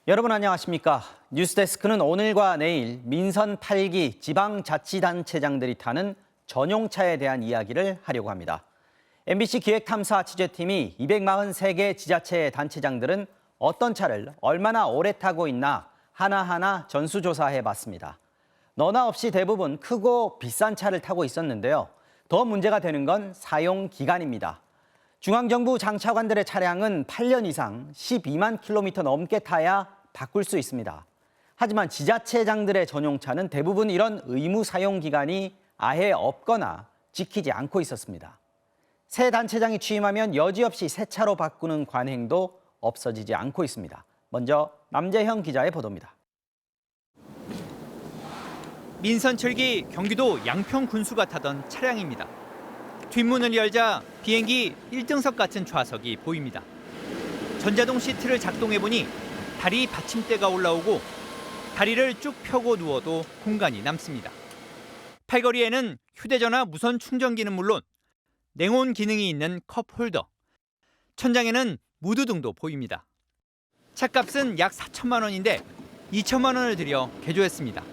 여러분 안녕하십니까? 뉴스데스크는 오늘과 내일 민선 8기 지방자치단체장들이 타는 전용차에 대한 이야기를 하려고 합니다. MBC 기획탐사 취재팀이 243개 지자체 단체장들은 어떤 차를 얼마나 오래 타고 있나 하나하나 전수조사해봤습니다. 너나 없이 대부분 크고 비싼 차를 타고 있었는데요. 더 문제가 되는 건 사용 기간입니다. 중앙정부 장차관들의 차량은 8년 이상 12만 킬로미터 넘게 타야 바꿀 수 있습니다. 하지만 지자체장들의 전용차는 대부분 이런 의무 사용 기간이 아예 없거나 지키지 않고 있었습니다. 새 단체장이 취임하면 여지없이 새 차로 바꾸는 관행도 없어지지 않고 있습니다. 먼저 남재형 기자의 보도입니다. 민선 7기 경기도 양평 군수가 타던 차량입니다. 뒷문을 열자 비행기 1등석 같은 좌석이 보입니다. 전자동 시트를 작동해보니 다리 받침대가 올라오고 다리를 쭉 펴고 누워도 공간이 남습니다. 팔걸이에는 휴대전화 무선 충전기는 물론 냉온 기능이 있는 컵홀더, 천장에는 무드 등도 보입니다. 차값은 약 4천만 원인데 2천만 원을 들여 개조했습니다.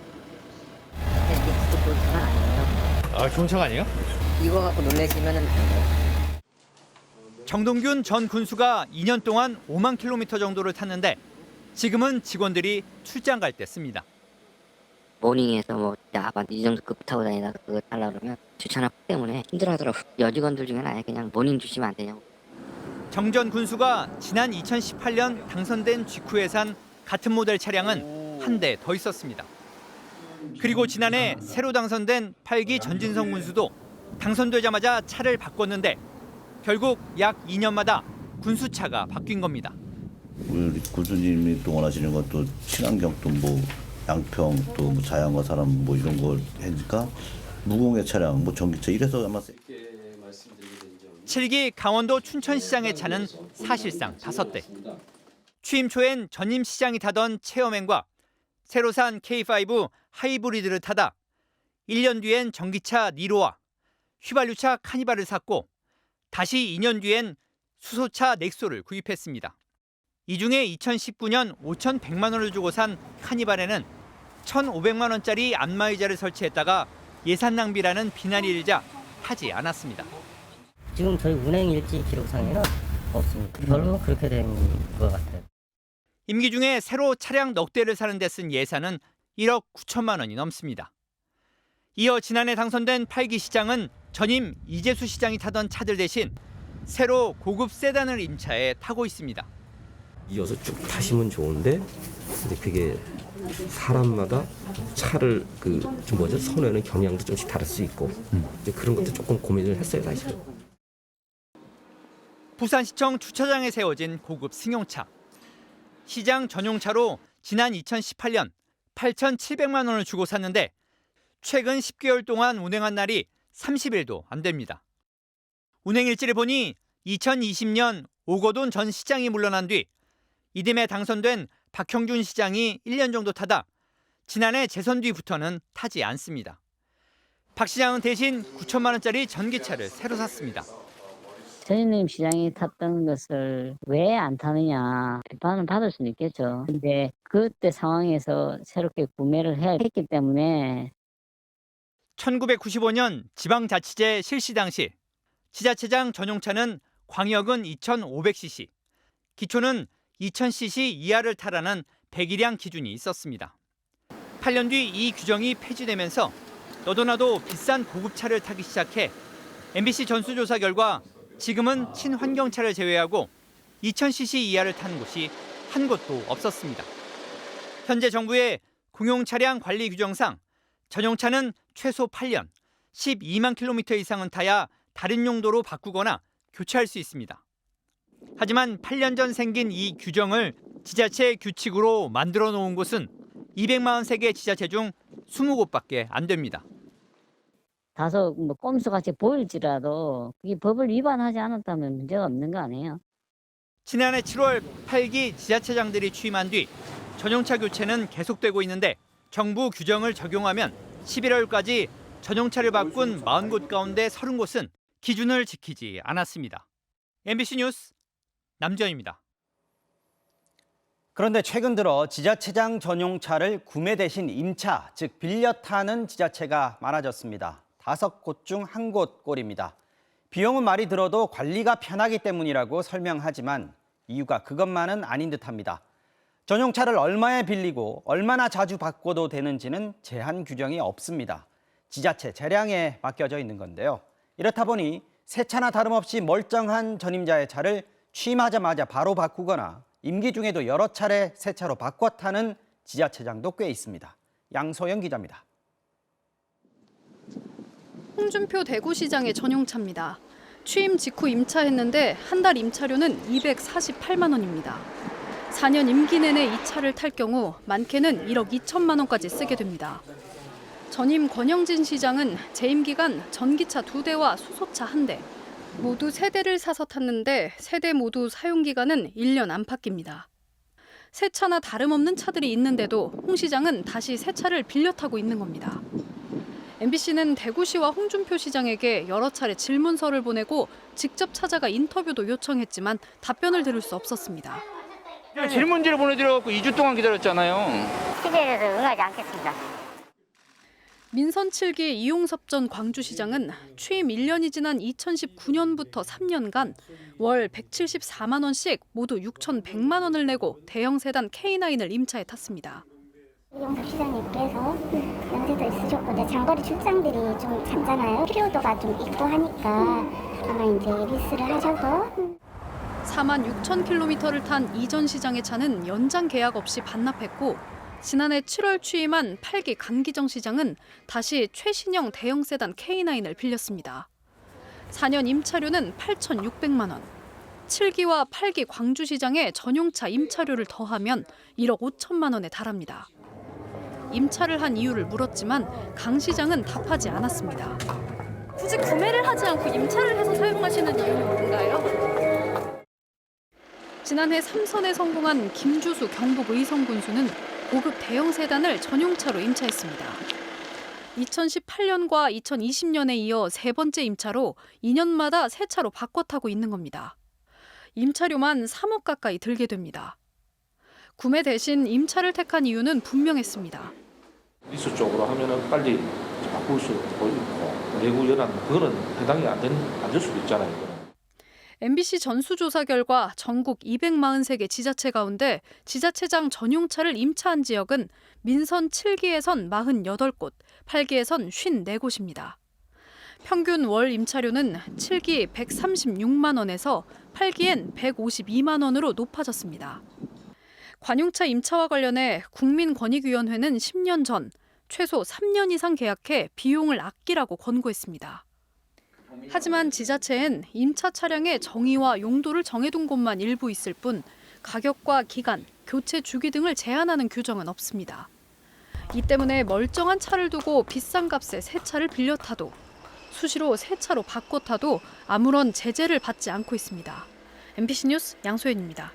좋은 차가 아니에요. 좋은 차가 아니에요? 이거 갖고 놀라시면은 안 돼요. 정동균 전 군수가 2년 동안 5만 킬로미터 정도를 탔는데 지금은 직원들이 출장 갈 때 씁니다. 모닝에서 뭐 아반떼 이 정도 급 타고 다니다가 그거 타려고 그러면 주차나 때문에 힘들어하더라고. 여직원들 중에는 아예 그냥 모닝 주시면 안 되냐고. 정 전 군수가 지난 2018년 당선된 직후에 산 같은 모델 차량은 한 대 더 있었습니다. 그리고 지난해 새로 당선된 8기 전진성 군수도 당선되자마자 차를 바꿨는데 결국 약 2년마다 군수차가 바뀐 겁니다. 우리 군수님이 동원하시는 것도 친환경도 뭐 양평 또 뭐 자연과 사람 뭐 이런 거 하니까 무공해 차량 뭐 전기차 이래서 아마 7기 강원도 춘천시장의 차는 사실상 5대. 취임 초엔 전임 시장이 타던 체험행과 새로 산 K5 하이브리드를 타다 1년 뒤엔 전기차 니로와 휘발유차 카니발을 샀고 다시 2년 뒤엔 수소차 넥소를 구입했습니다. 이 중에 2019년 5,100만 원을 주고 산 카니발에는 1,500만 원짜리 안마의자를 설치했다가 예산 낭비라는 비난이 일자 타지 않았습니다. 지금 저희 운행일지 기록상에는 없습니다. 별로 그렇게 된 것 같아요. 임기 중에 새로 차량 넉 대를 사는 데 쓴 예산은 1억 9천만 원이 넘습니다. 이어 지난해 당선된 8기 시장은 전임 이재수 시장이 타던 차들 대신 새로 고급 세단을 임차해 타고 있습니다. 이어서 쭉 타시면 좋은데 근데 그게 사람마다 차를 선호하는 경향도 좀씩 다를 수 있고 이제 그런 것도 조금 고민을 했어요 사실은. 부산시청 주차장에 세워진 고급 승용차. 시장 전용차로 지난 2018년 8,700만 원을 주고 샀는데 최근 10개월 동안 운행한 날이 30일도 안 됩니다. 운행일지를 보니 2020년 오거돈 전 시장이 물러난 뒤 이듬해 당선된 박형준 시장이 1년 정도 타다 지난해 재선 뒤부터는 타지 않습니다. 박 시장은 대신 9천만 원짜리 전기차를 새로 샀습니다. 전임 시장이 탔던 것을 왜 안 타느냐 비판을 받을 수는 있겠죠. 근데 그때 상황에서 새롭게 구매를 해야 했기 때문에 1995년 지방자치제 실시 당시 지자체장 전용차는 광역은 2,500cc, 기초는 2,000cc 이하를 타라는 배기량 기준이 있었습니다. 8년 뒤 이 규정이 폐지되면서 너도나도 비싼 고급차를 타기 시작해 MBC 전수조사 결과 지금은 친환경차를 제외하고 2,000cc 이하를 타는 곳이 한 곳도 없었습니다. 현재 정부의 공용차량 관리 규정상 전용차는 최소 8년, 12만 킬로미터 이상은 타야 다른 용도로 바꾸거나 교체할 수 있습니다. 하지만 8년 전 생긴 이 규정을 지자체 규칙으로 만들어 놓은 곳은 243개 지자체 중 20곳밖에 안 됩니다. 다소 꼼수같이 보일지라도 그게 법을 위반하지 않았다면 문제가 없는 거 아니에요? 지난해 7월 8기 지자체장들이 취임한 뒤 전용차 교체는 계속되고 있는데 정부 규정을 적용하면 11월까지 전용차를 바꾼 40곳 가운데 30곳은 기준을 지키지 않았습니다. MBC 뉴스 남지현입니다. 그런데 최근 들어 지자체장 전용차를 구매 대신 임차, 즉 빌려 타는 지자체가 많아졌습니다. 5곳 중 1곳 꼴입니다. 비용은 많이 들어도 관리가 편하기 때문이라고 설명하지만 이유가 그것만은 아닌 듯합니다. 전용차를 얼마에 빌리고 얼마나 자주 바꿔도 되는지는 제한 규정이 없습니다. 지자체 재량에 맡겨져 있는 건데요. 이렇다 보니 새 차나 다름없이 멀쩡한 전임자의 차를 취임하자마자 바로 바꾸거나 임기 중에도 여러 차례 새 차로 바꿔 타는 지자체장도 꽤 있습니다. 양소영 기자입니다. 홍준표 대구시장의 전용차입니다. 취임 직후 임차했는데 한 달 임차료는 248만 원입니다. 4년 임기 내내 이 차를 탈 경우 많게는 1억 2천만 원까지 쓰게 됩니다. 전임 권영진 시장은 재임 기간 전기차 2대와 수소차 1대, 모두 3대를 사서 탔는데 3대 모두 사용 기간은 1년 안팎입니다. 새 차나 다름없는 차들이 있는데도 홍 시장은 다시 새 차를 빌려 타고 있는 겁니다. MBC는 대구시와 홍준표 시장에게 여러 차례 질문서를 보내고 직접 찾아가 인터뷰도 요청했지만 답변을 들을 수 없었습니다. 질문지를 보내드려갖고 2주 동안 기다렸잖아요. 시대를 응하지 않겠습니다. 민선 7기 이용섭 전 광주시장은 취임 1년이 지난 2019년부터 3년간 월 174만 원씩 모두 6,100만 원을 내고 대형 세단 K9을 임차에 탔습니다. 이용섭 시장님께서 연세도 있으셨고 이제 장거리 출장들이 좀 잦잖아요. 필요도가 좀 있고 하니까 아마 이제 리스를 하셔서 4만 6천 킬로미터를 탄 이전 시장의 차는 연장 계약 없이 반납했고 지난해 7월 취임한 8기 강기정 시장은 다시 최신형 대형 세단 K9을 빌렸습니다. 4년 임차료는 8,600만 원. 7기와 8기 광주시장의 전용차 임차료를 더하면 1억 5천만 원에 달합니다. 임차를 한 이유를 물었지만 강 시장은 답하지 않았습니다. 굳이 구매를 하지 않고 임차를 해서 사용하시는 이유는 뭔가요? 지난해 3선에 성공한 김주수 경북 의성 군수는 고급 대형 세단을 전용차로 임차했습니다. 2018년과 2020년에 이어 3번째 임차로 2년마다 새 차로 바꿔 타고 있는 겁니다. 임차료만 3억 가까이 들게 됩니다. 구매 대신 임차를 택한 이유는 분명했습니다. 리스 쪽으로 하면은 빨리 바꿀 수 있고 내구 연한 그거는 해당이 안 될 수도 있잖아요. MBC 전수조사 결과 전국 243개 지자체 가운데 지자체장 전용차를 임차한 지역은 민선 7기에선 48곳, 8기에선 54곳입니다. 평균 월 임차료는 7기 136만 원에서 8기엔 152만 원으로 높아졌습니다. 관용차 임차와 관련해 국민권익위원회는 10년 전 최소 3년 이상 계약해 비용을 아끼라고 권고했습니다. 하지만 지자체엔 임차 차량의 정의와 용도를 정해둔 곳만 일부 있을 뿐 가격과 기간, 교체 주기 등을 제한하는 규정은 없습니다. 이 때문에 멀쩡한 차를 두고 비싼 값에 새 차를 빌려 타도 수시로 새 차로 바꿔 타도 아무런 제재를 받지 않고 있습니다. MBC 뉴스 양소연입니다.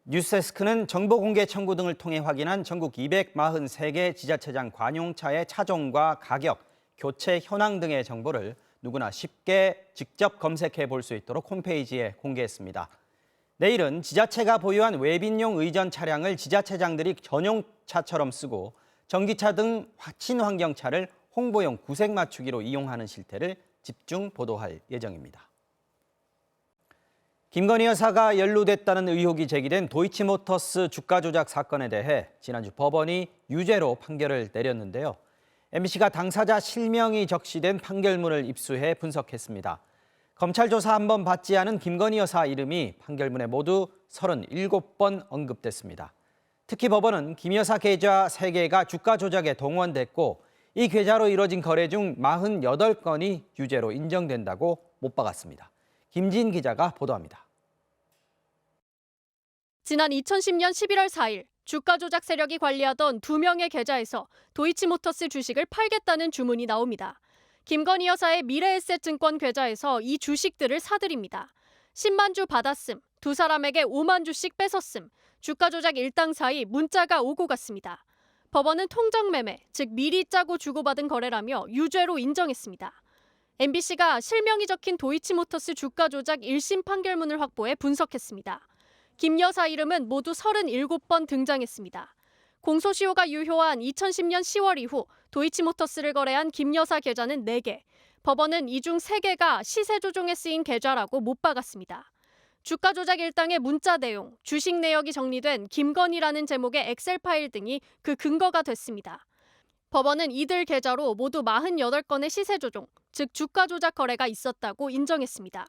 뉴스데스크는 정보공개 청구 등을 통해 확인한 전국 243개 지자체장 관용차의 차종과 가격, 교체 현황 등의 정보를 누구나 쉽게 직접 검색해 볼 수 있도록 홈페이지에 공개했습니다. 내일은 지자체가 보유한 외빈용 의전 차량을 지자체장들이 전용차처럼 쓰고 전기차 등 친환경차를 홍보용 구색 맞추기로 이용하는 실태를 집중 보도할 예정입니다. 김건희 여사가 연루됐다는 의혹이 제기된 도이치모터스 주가 조작 사건에 대해 지난주 법원이 유죄로 판결을 내렸는데요. MBC가 당사자 실명이 적시된 판결문을 입수해 분석했습니다. 검찰 조사 한 번 받지 않은 김건희 여사 이름이 판결문에 모두 37번 언급됐습니다. 특히 법원은 김 여사 계좌 3개가 주가 조작에 동원됐고 이 계좌로 이뤄진 거래 중 48건이 유죄로 인정된다고 못 박았습니다. 김진 기자가 보도합니다. 지난 2010년 11월 4일 주가 조작 세력이 관리하던 2명의 계좌에서 도이치모터스 주식을 팔겠다는 주문이 나옵니다. 김건희 여사의 미래에셋증권 계좌에서 이 주식들을 사들입니다. 10만 주 받았음, 두 사람에게 5만 주씩 뺏었음, 주가 조작 일당 사이 문자가 오고 갔습니다. 법원은 통정 매매, 즉 미리 짜고 주고받은 거래라며 유죄로 인정했습니다. MBC가 실명이 적힌 도이치모터스 주가 조작 1심 판결문을 확보해 분석했습니다. 김 여사 이름은 모두 37번 등장했습니다. 공소시효가 유효한 2010년 10월 이후 도이치모터스를 거래한 김 여사 계좌는 4개, 법원은 이 중 3개가 시세 조종에 쓰인 계좌라고 못 박았습니다. 주가 조작 일당의 문자 내용, 주식 내역이 정리된 김건희라는 제목의 엑셀 파일 등이 그 근거가 됐습니다. 법원은 이들 계좌로 모두 48건의 시세 조종, 즉 주가 조작 거래가 있었다고 인정했습니다.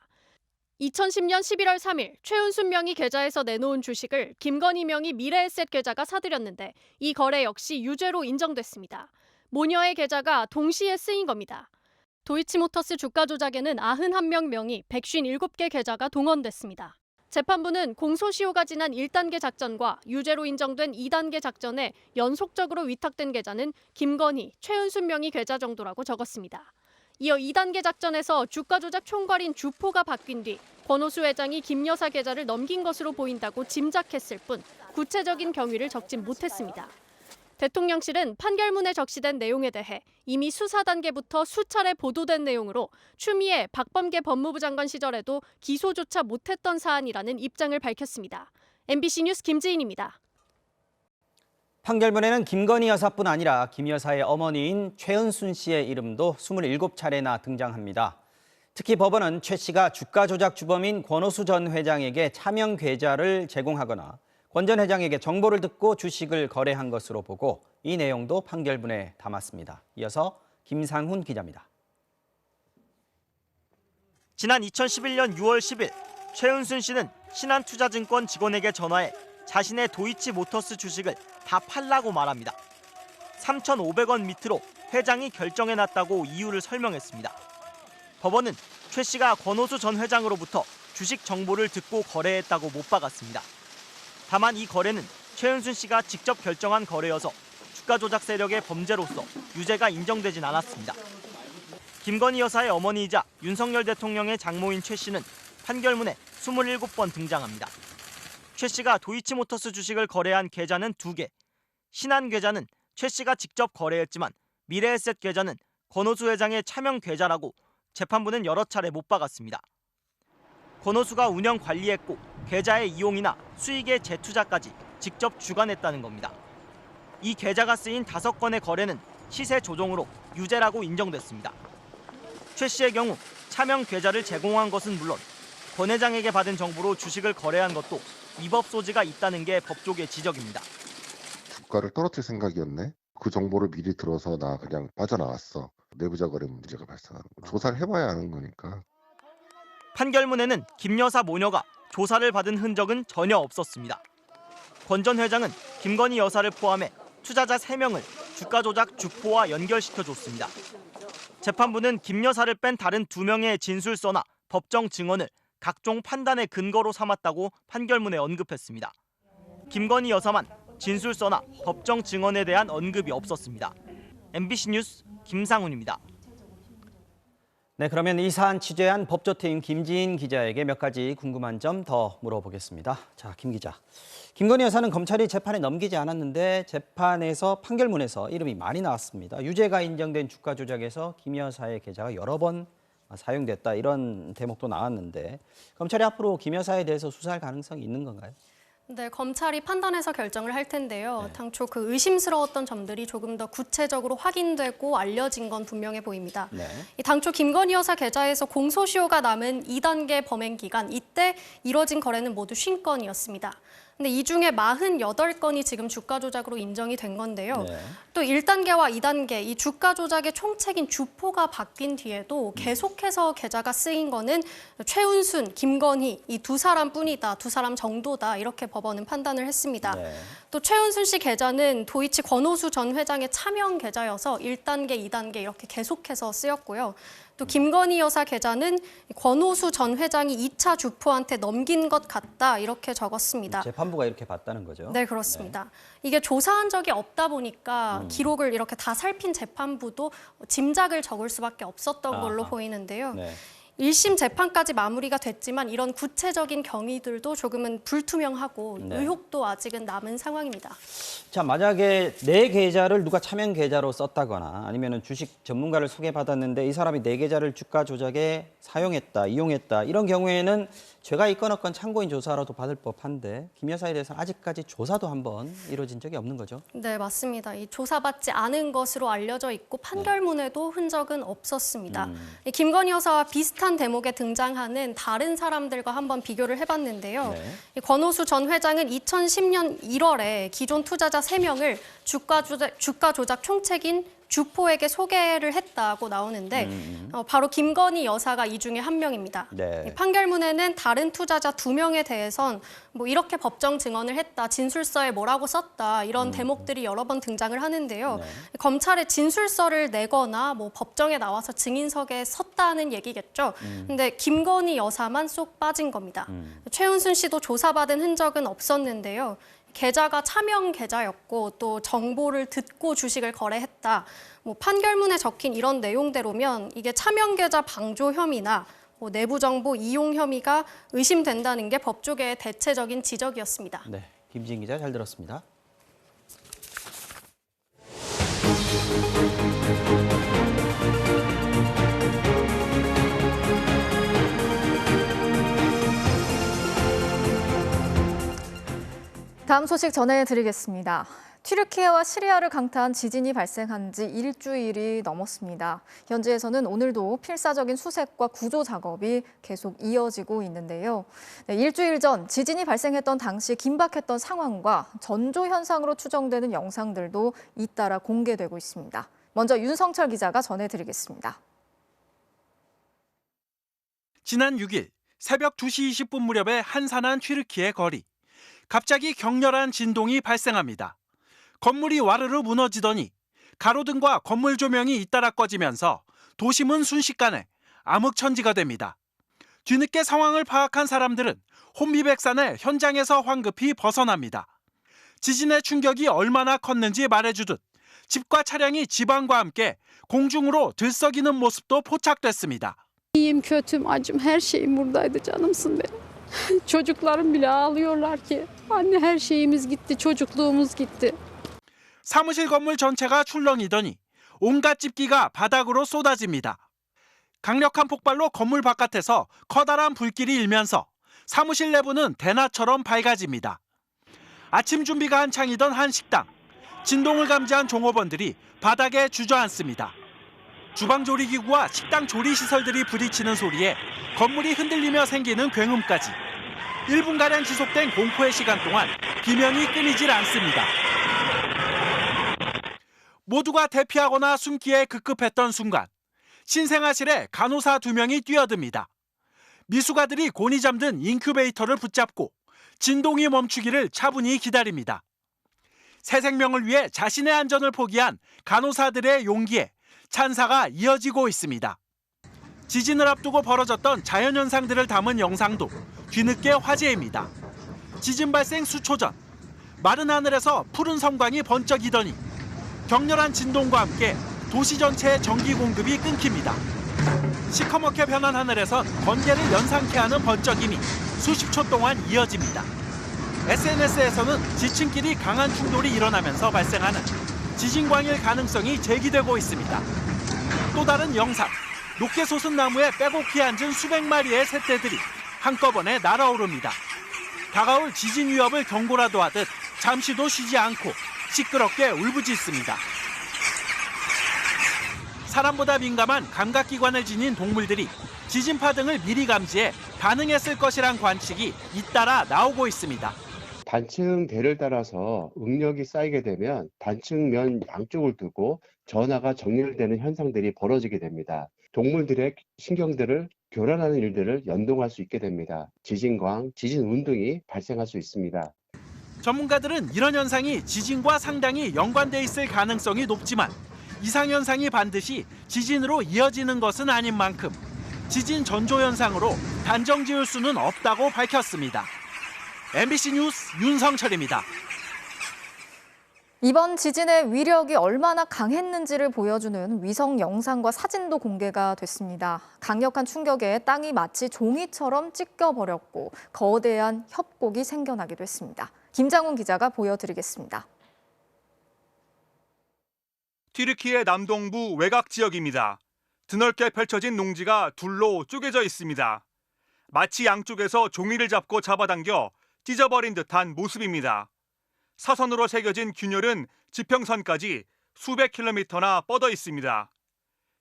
2010년 11월 3일 최은순 명의 계좌에서 내놓은 주식을 김건희 명의 미래에셋 계좌가 사들였는데 이 거래 역시 유죄로 인정됐습니다. 모녀의 계좌가 동시에 쓰인 겁니다. 도이치모터스 주가 조작에는 91명 명의 157개 계좌가 동원됐습니다. 재판부는 공소시효가 지난 1단계 작전과 유죄로 인정된 2단계 작전에 연속적으로 위탁된 계좌는 김건희, 최은순 명의 계좌 정도라고 적었습니다. 이어 2단계 작전에서 주가 조작 총괄인 주포가 바뀐 뒤 권오수 회장이 김 여사 계좌를 넘긴 것으로 보인다고 짐작했을 뿐 구체적인 경위를 적진 못했습니다. 대통령실은 판결문에 적시된 내용에 대해 이미 수사 단계부터 수차례 보도된 내용으로 추미애, 박범계 법무부 장관 시절에도 기소조차 못했던 사안이라는 입장을 밝혔습니다. MBC 뉴스 김지인입니다. 판결문에는 김건희 여사뿐 아니라 김 여사의 어머니인 최은순 씨의 이름도 27차례나 등장합니다. 특히 법원은 최 씨가 주가 조작 주범인 권오수 전 회장에게 차명 계좌를 제공하거나 권 전 회장에게 정보를 듣고 주식을 거래한 것으로 보고 이 내용도 판결문에 담았습니다. 이어서 김상훈 기자입니다. 지난 2011년 6월 10일 최은순 씨는 신한투자증권 직원에게 전화해 자신의 도이치모터스 주식을 다 팔라고 말합니다. 3,500원 밑으로 회장이 결정해놨다고 이유를 설명했습니다. 법원은 최 씨가 권오수 전 회장으로부터 주식 정보를 듣고 거래했다고 못 박았습니다. 다만 이 거래는 최은순 씨가 직접 결정한 거래여서 주가 조작 세력의 범죄로서 유죄가 인정되진 않았습니다. 김건희 여사의 어머니이자 윤석열 대통령의 장모인 최 씨는 판결문에 27번 등장합니다. 최 씨가 도이치모터스 주식을 거래한 계좌는 2개, 신한 계좌는 최 씨가 직접 거래했지만 미래에셋 계좌는 권오수 회장의 차명 계좌라고 재판부는 여러 차례 못 박았습니다. 권오수가 운영 관리했고 계좌의 이용이나 수익의 재투자까지 직접 주관했다는 겁니다. 이 계좌가 쓰인 5건의 거래는 시세 조종으로 유죄라고 인정됐습니다. 최 씨의 경우 차명 계좌를 제공한 것은 물론 권 회장에게 받은 정보로 주식을 거래한 것도 위법 소지가 있다는 게 법조계 지적입니다. 주가를 떨어뜨릴 생각이었네. 그 정보를 미리 들어서 나 그냥 빠져나왔어. 내부자 거래 문제가 발생하는 거. 조사를 해봐야 아는 거니까. 판결문에는 김 여사 모녀가 조사를 받은 흔적은 전혀 없었습니다. 권 전 회장은 김건희 여사를 포함해 투자자 3명을 주가 조작 주포와 연결시켜줬습니다. 재판부는 김 여사를 뺀 다른 2명의 진술서나 법정 증언을 각종 판단의 근거로 삼았다고 판결문에 언급했습니다. 김건희 여사만 진술서나 법정 증언에 대한 언급이 없었습니다. MBC 뉴스 김상훈입니다. 네, 그러면 이 사안 취재한 법조팀 김지인 기자에게 몇 가지 궁금한 점 더 물어보겠습니다. 자, 김 기자. 김건희 여사는 검찰이 재판에 넘기지 않았는데 재판에서 판결문에서 이름이 많이 나왔습니다. 유죄가 인정된 주가 조작에서 김 여사의 계좌가 여러 번 사용됐다 이런 대목도 나왔는데 검찰이 앞으로 김 여사에 대해서 수사할 가능성이 있는 건가요? 네, 검찰이 판단해서 결정을 할 텐데요. 당초 그 의심스러웠던 점들이 조금 더 구체적으로 확인되고 알려진 건 분명해 보입니다. 이 당초 김건희 여사 계좌에서 공소시효가 남은 2단계 범행 기간, 이때 이뤄진 거래는 모두 50건이었습니다. 근데 이 중에 48건이 지금 주가 조작으로 인정이 된 건데요. 또 1단계와 2단계 이 주가 조작의 총책인 주포가 바뀐 뒤에도 계속해서 계좌가 쓰인 거는 최은순, 김건희 이 2사람뿐이다, 2사람 정도다 이렇게 법원은 판단을 했습니다. 또 최은순 씨 계좌는 도이치 권오수 전 회장의 차명 계좌여서 1단계, 2단계 이렇게 계속해서 쓰였고요. 또 김건희 여사 계좌는 권오수 전 회장이 2차 주포한테 넘긴 것 같다 이렇게 적었습니다. 재판부가 이렇게 봤다는 거죠? 네, 그렇습니다. 이게 조사한 적이 없다 보니까 기록을 이렇게 다 살핀 재판부도 짐작을 적을 수밖에 없었던 걸로 보이는데요. 1심 재판까지 마무리가 됐지만 이런 구체적인 경위들도 조금은 불투명하고 네. 의혹도 아직은 남은 상황입니다. 자, 만약에 내 계좌를 누가 차명 계좌로 썼다거나 아니면 주식 전문가를 소개받았는데 이 사람이 내 계좌를 주가 조작에 사용했다, 이용했다 이런 경우에는 죄가 있건 없건 참고인 조사라도 받을 법한데 김 여사에 대해서는 아직까지 조사도 한번 이루어진 적이 없는 거죠? 네, 맞습니다. 이 조사받지 않은 것으로 알려져 있고 판결문에도 흔적은 없었습니다. 이 김건희 여사와 비슷한 대목에 등장하는 다른 사람들과 한번 비교를 해봤는데요. 네. 이 권오수 전 회장은 2010년 1월에 기존 투자자 3명을 주가 조작 총책인 주포에게 소개를 했다고 나오는데 바로 김건희 여사가 이 중에 한 명입니다. 네. 판결문에는 다른 투자자 2명에 대해선 뭐 이렇게 법정 증언을 했다, 진술서에 뭐라고 썼다 이런 대목들이 여러 번 등장을 하는데요. 네. 검찰에 진술서를 내거나 뭐 법정에 나와서 증인석에 섰다는 얘기겠죠. 근데 김건희 여사만 쏙 빠진 겁니다. 최은순 씨도 조사받은 흔적은 없었는데요. 계좌가 차명 계좌였고 또 정보를 듣고 주식을 거래했다. 뭐 판결문에 적힌 이런 내용대로면 이게 차명 계좌 방조 혐의나 뭐 내부 정보 이용 혐의가 의심된다는 게 법조계의 대체적인 지적이었습니다. 네, 김지인 기자 잘 들었습니다. 다음 소식 전해드리겠습니다. 튀르키예와 시리아를 강타한 지진이 발생한 지 일주일이 넘었습니다. 현지에서는 오늘도 필사적인 수색과 구조 작업이 계속 이어지고 있는데요. 네, 일주일 전 지진이 발생했던 당시 긴박했던 상황과 전조 현상으로 추정되는 영상들도 잇따라 공개되고 있습니다. 먼저 윤성철 기자가 전해드리겠습니다. 지난 6일 새벽 2시 20분 무렵의 한산한 튀르키예 거리. 갑자기 격렬한 진동이 발생합니다. 건물이 와르르 무너지더니 가로등과 건물 조명이 잇따라 꺼지면서 도심은 순식간에 암흑천지가 됩니다. 뒤늦게 상황을 파악한 사람들은 혼비백산의 현장에서 황급히 벗어납니다. 지진의 충격이 얼마나 컸는지 말해주듯 집과 차량이 지방과 함께 공중으로 들썩이는 모습도 포착됐습니다. İyiyim, kötüm, acım, her şeyim buradaydı, canımsın benim. Çocuklarım bile ağlıyorlar ki anne her şeyimiz gitti, çocukluğumuz gitti. 사무실 건물 전체가 출렁이더니 온갖 집기가 바닥으로 쏟아집니다. 강력한 폭발로 건물 바깥에서 커다란 불길이 일면서 사무실 내부는 대낮처럼 밝아집니다. 아침 준비가 한창이던 한 식당. 진동을 감지한 종업원들이 바닥에 주저앉습니다. 주방 조리기구와 식당 조리시설들이 부딪히는 소리에 건물이 흔들리며 생기는 굉음까지 1분가량 지속된 공포의 시간 동안 비명이 끊이질 않습니다. 모두가 대피하거나 숨기에 급급했던 순간 신생아실에 간호사 2명이 뛰어듭니다. 미숙아들이 곤히 잠든 인큐베이터를 붙잡고 진동이 멈추기를 차분히 기다립니다. 새 생명을 위해 자신의 안전을 포기한 간호사들의 용기에 찬사가 이어지고 있습니다. 지진을 앞두고 벌어졌던 자연현상들을 담은 영상도 뒤늦게 화제입니다. 지진 발생 수초 전 마른 하늘에서 푸른 섬광이 번쩍이더니 격렬한 진동과 함께 도시 전체의 전기 공급이 끊깁니다. 시커멓게 변한 하늘에선 번개를 연상케 하는 번쩍임이 수십 초 동안 이어집니다. SNS에서는 지층끼리 강한 충돌이 일어나면서 발생하는 지진광일 가능성이 제기되고 있습니다. 또 다른 영상, 높게 솟은 나무에 빼곡히 앉은 수백 마리의 새떼들이 한꺼번에 날아오릅니다. 다가올 지진 위협을 경고라도 하듯 잠시도 쉬지 않고 시끄럽게 울부짖습니다. 사람보다 민감한 감각기관을 지닌 동물들이 지진파 등을 미리 감지해 반응했을 것이란 관측이 잇따라 나오고 있습니다. 단층대를 따라서 응력이 쌓이게 되면 단층면 양쪽을 두고 전하가 정렬되는 현상들이 벌어지게 됩니다. 동물들의 신경들을 교란하는 일들을 연동할 수 있게 됩니다. 지진광, 지진운동이 발생할 수 있습니다. 전문가들은 이런 현상이 지진과 상당히 연관돼 있을 가능성이 높지만 이상현상이 반드시 지진으로 이어지는 것은 아닌 만큼 지진 전조 현상으로 단정 지을 수는 없다고 밝혔습니다. MBC 뉴스 윤성철입니다. 이번 지진의 위력이 얼마나 강했는지를 보여주는 위성 영상과 사진도 공개가 됐습니다. 강력한 충격에 땅이 마치 종이처럼 찢겨버렸고 거대한 협곡이 생겨나기도 했습니다. 김장훈 기자가 보여드리겠습니다. 튀르키예 남동부 외곽 지역입니다. 드넓게 펼쳐진 농지가 둘로 쪼개져 있습니다. 마치 양쪽에서 종이를 잡고 잡아당겨 찢어버린 듯한 모습입니다. 사선으로 새겨진 균열은 지평선까지 수백 킬로미터나 뻗어 있습니다.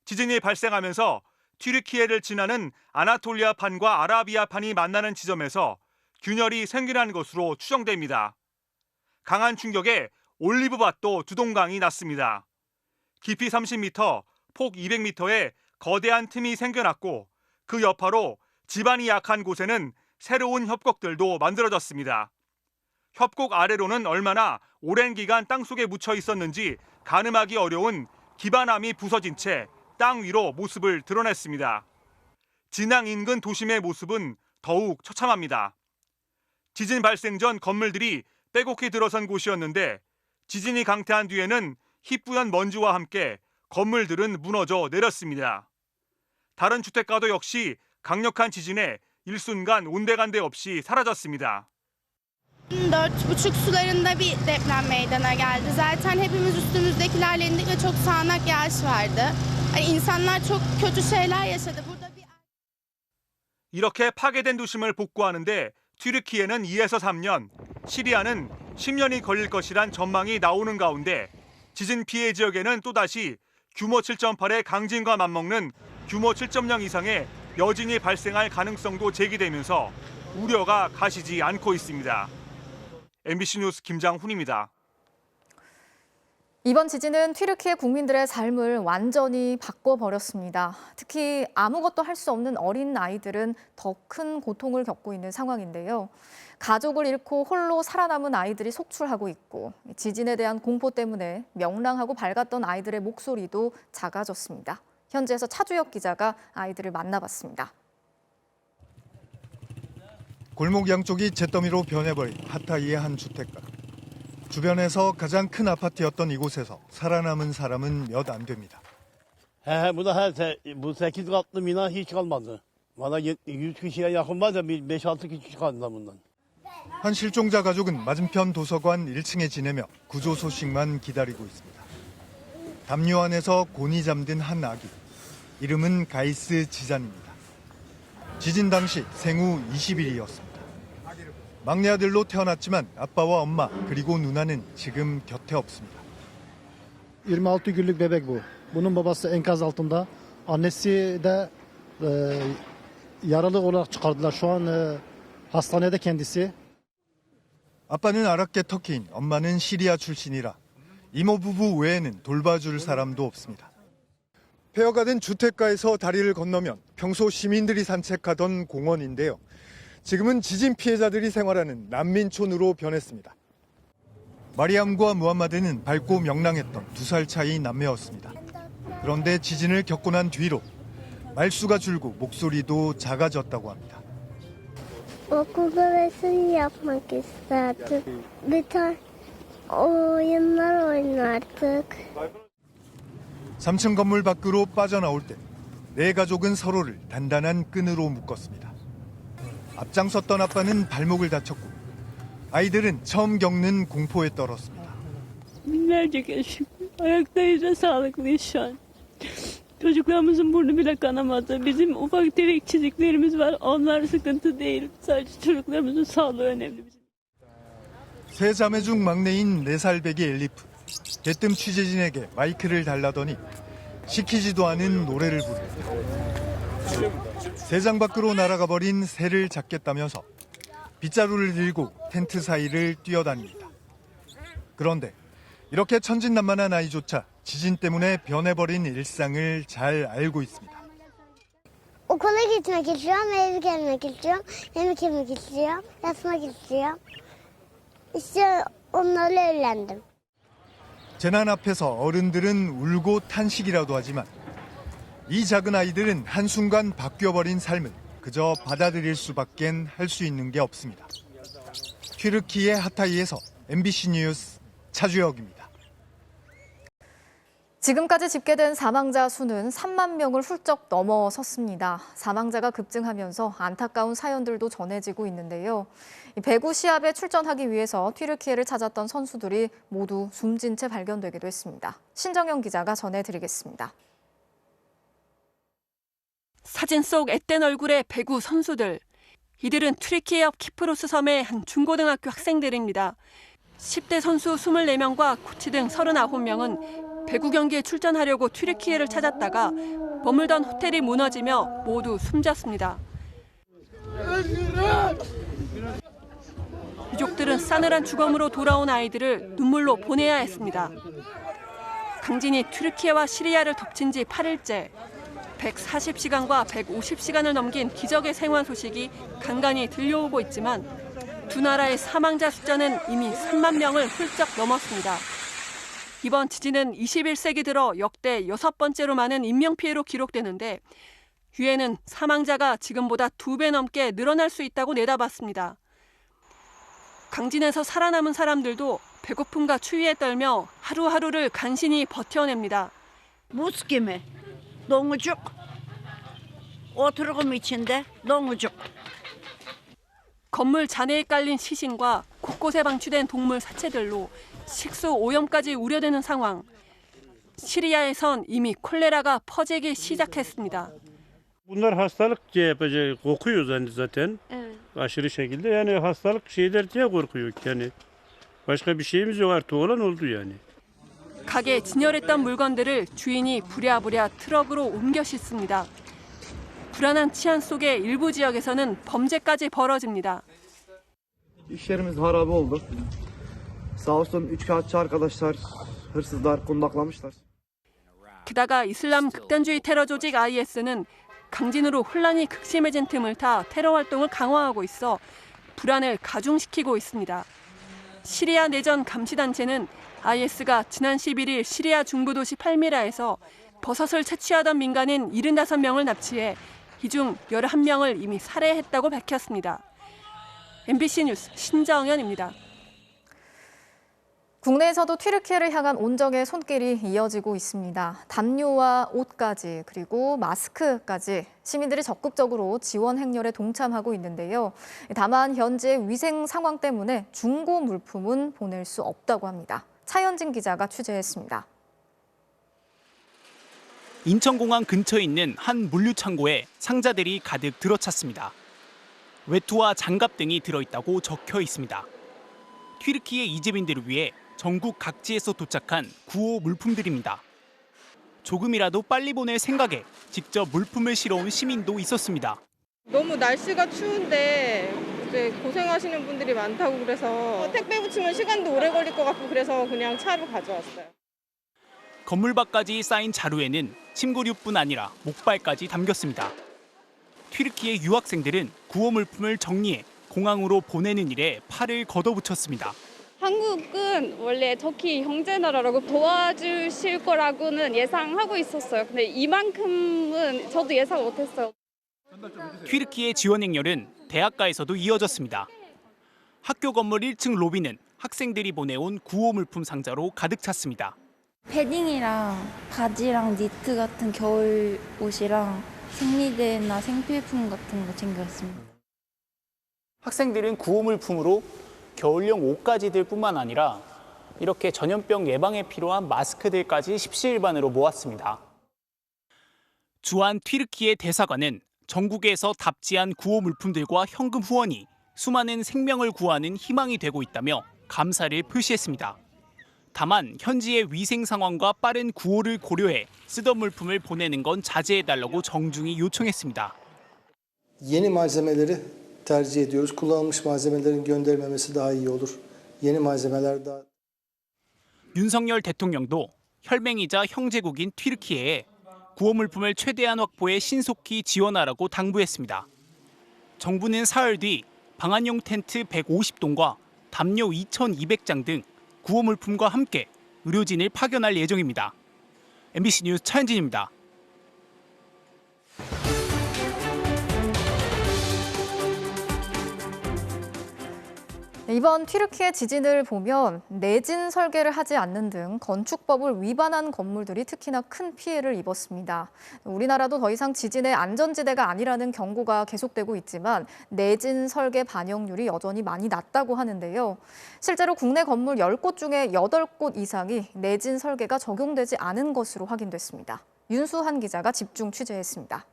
지진이 발생하면서 튀르키예를 지나는 아나톨리아판과 아라비아판이 만나는 지점에서 균열이 생겨난 것으로 추정됩니다. 강한 충격에 올리브밭도 두동강이 났습니다. 깊이 30m, 폭 200m의 거대한 틈이 생겨났고 그 여파로 지반이 약한 곳에는 새로운 협곡들도 만들어졌습니다. 협곡 아래로는 얼마나 오랜 기간 땅속에 묻혀 있었는지 가늠하기 어려운 기반암이 부서진 채 땅 위로 모습을 드러냈습니다. 진앙 인근 도심의 모습은 더욱 처참합니다. 지진 발생 전 건물들이 빼곡히 들어선 곳이었는데 지진이 강퇴한 뒤에는 희뿌연 먼지와 함께 건물들은 무너져 내렸습니다. 다른 주택가도 역시 강력한 지진에 일순간 온데간데 없이 사라졌습니다. 4,5 sularında bir deprem meydana geldi. Zaten hepimiz üstümüzdekilerle indik ve çok sağanak yağış vardı. Yani insanlar çok kötü şeyler yaşadı. Burada bir... 이렇게 파괴된 도심을 복구하는데 튀르키예는 2에서 3년, 시리아는 10년이 걸릴 것이란 전망이 나오는 가운데 지진 피해 지역에는 또다시 규모 7.8의 강진과 맞먹는 규모 7.0 이상의 여진이 발생할 가능성도 제기되면서 우려가 가시지 않고 있습니다. MBC 뉴스 김장훈입니다. 이번 지진은 튀르키예 국민들의 삶을 완전히 바꿔버렸습니다. 특히 아무것도 할 수 없는 어린 아이들은 더 큰 고통을 겪고 있는 상황인데요. 가족을 잃고 홀로 살아남은 아이들이 속출하고 있고 지진에 대한 공포 때문에 명랑하고 밝았던 아이들의 목소리도 작아졌습니다. 현지에서 차주혁 기자가 아이들을 만나봤습니다. 골목 양쪽이 잿더미로 변해버린 하타이의 한 주택가. 주변에서 가장 큰 아파트였던 이곳에서 살아남은 사람은 몇 안 됩니다. Bu 8 katlı bina hiç kalmadı. Valla 100 kişiye yakın var da 5-6 kişi kaldı bundan. 한 실종자 가족은 맞은편 도서관 1층에 지내며 구조 소식만 기다리고 있습니다. 담요 안에서 곤히 잠든 한 아기. 이름은 가이스 지잔입니다. 지진 당시 생후 20일이었습니다. 막내 아들로 태어났지만 아빠와 엄마 그리고 누나는 지금 곁에 없습니다. 26 günlük bebek bu. Bunun babası enkaz altında. Annesi de yaralı olarak çıkardılar. Şu an hastanede kendisi. 아빠는 아랍계 터키인, 엄마는 시리아 출신이라 이모 부부 외에는 돌봐줄 사람도 없습니다. 폐허가 된 주택가에서 다리를 건너면 평소 시민들이 산책하던 공원인데요. 지금은 지진 피해자들이 생활하는 난민촌으로 변했습니다. 마리암과 무함마드는 밝고 명랑했던 2살 차이 남매였습니다. 그런데 지진을 겪고 난 뒤로 말수가 줄고 목소리도 작아졌다고 합니다. Okulda resim yapmak isterdik. Bir tane oyunlar oynardık. 3층 건물 밖으로 빠져나올 때 네 가족은 서로를 단단한 끈으로 묶었습니다. 앞장섰던 아빠는 발목을 다쳤고 아이들은 처음 겪는 공포에 떨었습니다. Binlerce kez ayaktayız ve sağlıklıyız şu an. Çocuklarımızın burnu bile kanamadı. Bizim ufak tefek çiziklerimiz var. Onlar sıkıntı değil. Sadece çocuklarımızın sağlığı önemli bizim. 세 자매 중 막내인 4살 배기 엘리프. 대뜸 취재진에게 마이크를 달라더니 시키지도 않은 노래를 부릅니다. 세장 밖으로 날아가 버린 새를 잡겠다면서 빗자루를 들고 텐트 사이를 뛰어다닙니다. 그런데 이렇게 천진난만한 아이조차 지진 때문에 변해버린 일상을 잘 알고 있습니다. Okula gitmek istiyorum, eve gelmek istiyorum, yemek yemek istiyorum, yatmak istiyorum. İşte onlarla evlendim. 재난 앞에서 어른들은 울고 탄식이라도 하지만 이 작은 아이들은 한순간 바뀌어버린 삶을 그저 받아들일 수밖엔 할 수 있는 게 없습니다. 튀르키예 하타이에서 MBC 뉴스 차주혁입니다. 지금까지 집계된 사망자 수는 3만 명을 훌쩍 넘어섰습니다. 사망자가 급증하면서 안타까운 사연들도 전해지고 있는데요. 배구 시합에 출전하기 위해서 튀르키예를 찾았던 선수들이 모두 숨진 채 발견되기도 했습니다. 신정영 기자가 전해드리겠습니다. 사진 속 앳된 얼굴의 배구 선수들. 이들은 튀르키예 옆 키프로스 섬의 한 중고등학교 학생들입니다. 10대 선수 24명과 코치 등 39명은 배구 경기에 출전하려고 튀르키예를 찾았다가 머물던 호텔이 무너지며 모두 숨졌습니다. 유족들은 싸늘한 주검으로 돌아온 아이들을 눈물로 보내야 했습니다. 강진이 튀르키예와 시리아를 덮친 지 8일째. 140시간과 150시간을 넘긴 기적의 생還소식이 간간히 들려오고 있지만 두 나라의 사망자 숫자는 이미 3만 명을 훌쩍 넘었습니다. 이번 지진은 21세기 들어 역대 6번째로 많은 인명피해로 기록되는데 유엔은 사망자가 지금보다 2배 넘게 늘어날 수 있다고 내다봤습니다. 강진에서 살아남은 사람들도 배고픔과 추위에 떨며 하루하루를 간신히 버텨냅니다. Buz gibi, dongucuk. Oturğum içinde dongucuk. 건물 잔해에 깔린 시신과 곳곳에 방치된 동물 사체들로 식수 오염까지 우려되는 상황. 시리아에선 이미 콜레라가 퍼지기 시작했습니다. Bunlar hastalık yapacak, kokuyor zaten. Evet. Aşırı şekilde yani hastalık şeyler diye korkuyor yani. Başka bir şeyimiz yok artık olan oldu yani. 가게에 진열했던 물건들을 주인이 부랴부랴 트럭으로 옮겨 싣습니다. 불안한 치안 속에 일부 지역에서는 범죄까지 벌어집니다. İş yerimiz harabe oldu. Sağ olsun üçkağıtçı arkadaşlar, hırsızlar kundaklamışlar. 게다가 이슬람 극단주의 테러 조직 IS는 강진으로 혼란이 극심해진 틈을 타 테러 활동을 강화하고 있어 불안을 가중시키고 있습니다. 시리아 내전 감시단체는 IS가 지난 11일 시리아 중부 도시 팔미라에서 버섯을 채취하던 민간인 75명을 납치해 이 중 11명을 이미 살해했다고 밝혔습니다. MBC 뉴스 신정연입니다. 국내에서도 튀르키예를 향한 온정의 손길이 이어지고 있습니다. 담요와 옷까지 그리고 마스크까지 시민들이 적극적으로 지원 행렬에 동참하고 있는데요. 다만 현재 위생 상황 때문에 중고 물품은 보낼 수 없다고 합니다. 차현진 기자가 취재했습니다. 인천공항 근처에 있는 한 물류창고에 상자들이 가득 들어찼습니다. 외투와 장갑 등이 들어있다고 적혀 있습니다. 튀르키예 이재민들을 위해 전국 각지에서 도착한 구호 물품들입니다. 조금이라도 빨리 보낼 생각에 직접 물품을 실어온 시민도 있었습니다. 너무 날씨가 추운데 이제 고생하시는 분들이 많다고 그래서 택배 붙이면 시간도 오래 걸릴 것 같고 그래서 그냥 차로 가져왔어요. 건물 밖까지 쌓인 자루에는 침구류뿐 아니라 목발까지 담겼습니다. 튀르키예 유학생들은 구호 물품을 정리해 공항으로 보내는 일에 팔을 걷어붙였습니다. 한국은 원래 터키 형제 나라라고 도와주실 거라고는 예상하고 있었어요. 근데 이만큼은 저도 예상 못했어요. 튀르키예 지원 행렬은 대학가에서도 이어졌습니다. 학교 건물 1층 로비는 학생들이 보내온 구호 물품 상자로 가득 찼습니다. 패딩이랑 바지랑 니트 같은 겨울 옷이랑 생리대나 생필품 같은 거 챙겼습니다. 학생들은 구호 물품으로 겨울용 옷가지들 뿐만 아니라 이렇게 전염병 예방에 필요한 마스크들까지 십시일반으로 모았습니다. 주한 튀르키예 대사관은 전국에서 답지한 구호 물품들과 현금 후원이 수많은 생명을 구하는 희망이 되고 있다며 감사를 표시했습니다. 다만 현지의 위생 상황과 빠른 구호를 고려해 쓰던 물품을 보내는 건 자제해달라고 정중히 요청했습니다. Yeni malzemeleri tercih ediyoruz. Kullanılmış malzemelerin gönderilmemesi daha iyi olur. Yeni malzemeler daha. 윤석열 대통령도 혈맹이자 형제국인 튀르키예에 구호 물품을 최대한 확보해 신속히 지원하라고 당부했습니다. 정부는 사흘 뒤 방한용 텐트 150동과 담요 2,200장 등 구호 물품과 함께 의료진을 파견할 예정입니다. MBC 뉴스 차현진입니다. 이번 튀르키예 지진을 보면 내진 설계를 하지 않는 등 건축법을 위반한 건물들이 특히나 큰 피해를 입었습니다. 우리나라도 더 이상 지진의 안전지대가 아니라는 경고가 계속되고 있지만 내진 설계 반영률이 여전히 많이 낮다고 하는데요. 실제로 국내 건물 10곳 중에 8곳 이상이 내진 설계가 적용되지 않은 것으로 확인됐습니다. 윤수한 기자가 집중 취재했습니다.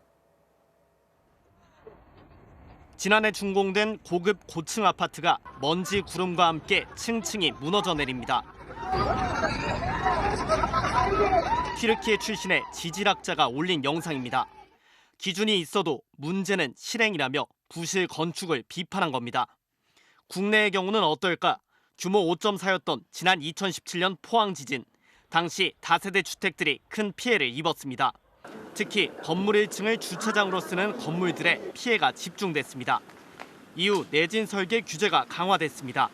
지난해 준공된 고급 고층 아파트가 먼지 구름과 함께 층층이 무너져 내립니다. 튀르키예 출신의 지질학자가 올린 영상입니다. 기준이 있어도 문제는 실행이라며 부실 건축을 비판한 겁니다. 국내의 경우는 어떨까? 규모 5.4였던 지난 2017년 포항 지진. 당시 다세대 주택들이 큰 피해를 입었습니다. 특히 건물 1층을 주차장으로 쓰는 건물들의 피해가 집중됐습니다. 이후 내진 설계 규제가 강화됐습니다.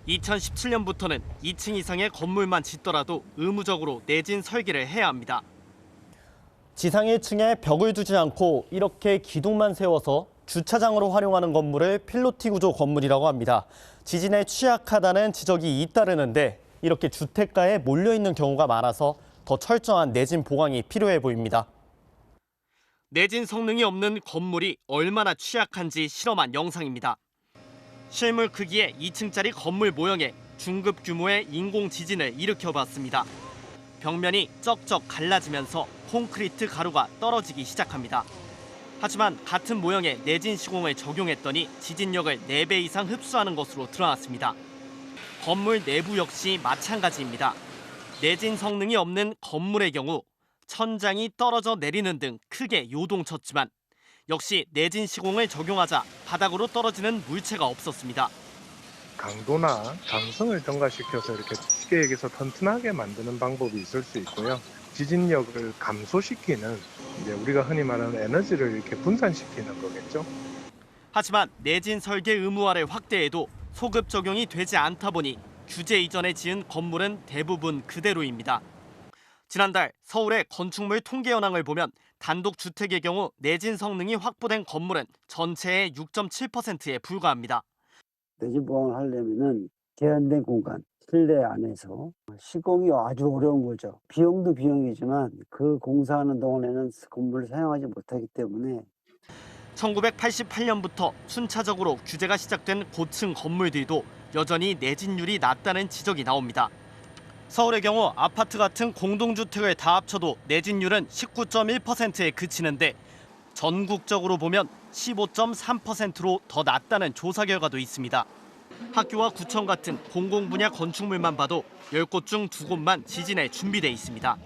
2017년부터는 2층 이상의 건물만 짓더라도 의무적으로 내진 설계를 해야 합니다. 지상 1층에 벽을 두지 않고 이렇게 기둥만 세워서 주차장으로 활용하는 건물을 필로티 구조 건물이라고 합니다. 지진에 취약하다는 지적이 잇따르는데 이렇게 주택가에 몰려있는 경우가 많아서 더 철저한 내진 보강이 필요해 보입니다. 내진 성능이 없는 건물이 얼마나 취약한지 실험한 영상입니다. 실물 크기의 2층짜리 건물 모형에 중급 규모의 인공 지진을 일으켜봤습니다. 벽면이 쩍쩍 갈라지면서 콘크리트 가루가 떨어지기 시작합니다. 하지만 같은 모형의 내진 시공을 적용했더니 지진력을 4배 이상 흡수하는 것으로 드러났습니다. 건물 내부 역시 마찬가지입니다. 내진 성능이 없는 건물의 경우 천장이 떨어져 내리는 등 크게 요동쳤지만 역시 내진 시공을 적용하자 바닥으로 떨어지는 물체가 없었습니다. 강도나 강성을 증가시켜서 이렇게 쉽게 얘기해서 튼튼하게 만드는 방법이 있을 수 있고요. 지진력을 감소시키는 이제 우리가 흔히 말하는 에너지를 이렇게 분산시키는 거겠죠. 하지만 내진 설계 의무화를 확대해도 소급 적용이 되지 않다 보니 규제 이전에 지은 건물은 대부분 그대로입니다. 지난달 서울의 건축물 통계 현황을 보면 단독주택의 경우 내진 성능이 확보된 건물은 전체의 6.7%에 불과합니다. 내진 보강을 하려면은 제한된 공간, 실내 안에서 시공이 아주 어려운 거죠. 비용도 비용이지만 그 공사하는 동안에는 건물을 사용하지 못하기 때문에 1988년부터 순차적으로 규제가 시작된 고층 건물들도 여전히 내진율이 낮다는 지적이 나옵니다. 서울의 경우 아파트 같은 공동주택을 다 합쳐도 내진율은 19.1%에 그치는데 전국적으로 보면 15.3%로 더 낮다는 조사 결과도 있습니다. 학교와 구청 같은 공공분야 건축물만 봐도 10곳 중 2곳만 지진에 준비돼 있습니다.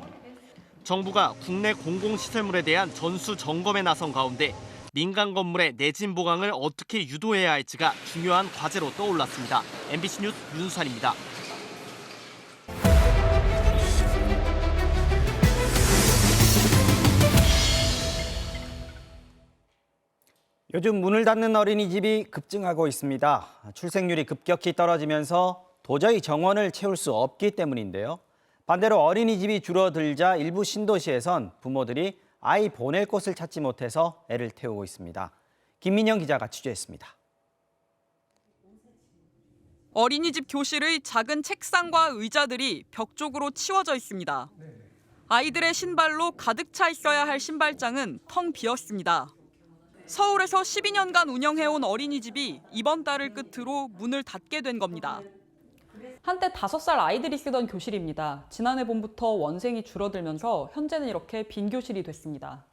정부가 국내 공공시설물에 대한 전수 점검에 나선 가운데 민간 건물의 내진 보강을 어떻게 유도해야 할지가 중요한 과제로 떠올랐습니다. MBC 뉴스 윤수환입니다. 요즘 문을 닫는 어린이집이 급증하고 있습니다. 출생률이 급격히 떨어지면서 도저히 정원을 채울 수 없기 때문인데요. 반대로 어린이집이 줄어들자 일부 신도시에선 부모들이 아이 보낼 곳을 찾지 못해서 애를 태우고 있습니다. 김민영 기자가 취재했습니다. 어린이집 교실의 작은 책상과 의자들이 벽 쪽으로 치워져 있습니다. 아이들의 신발로 가득 차 있어야 할 신발장은 텅 비었습니다. 서울에서 12년간 운영해온 어린이집이 이번 달을 끝으로 문을 닫게 된 겁니다. 한때 5살 아이들이 쓰던 교실입니다. 지난해 봄부터 원생이 줄어들면서 현재는 이렇게 빈 교실이 됐습니다.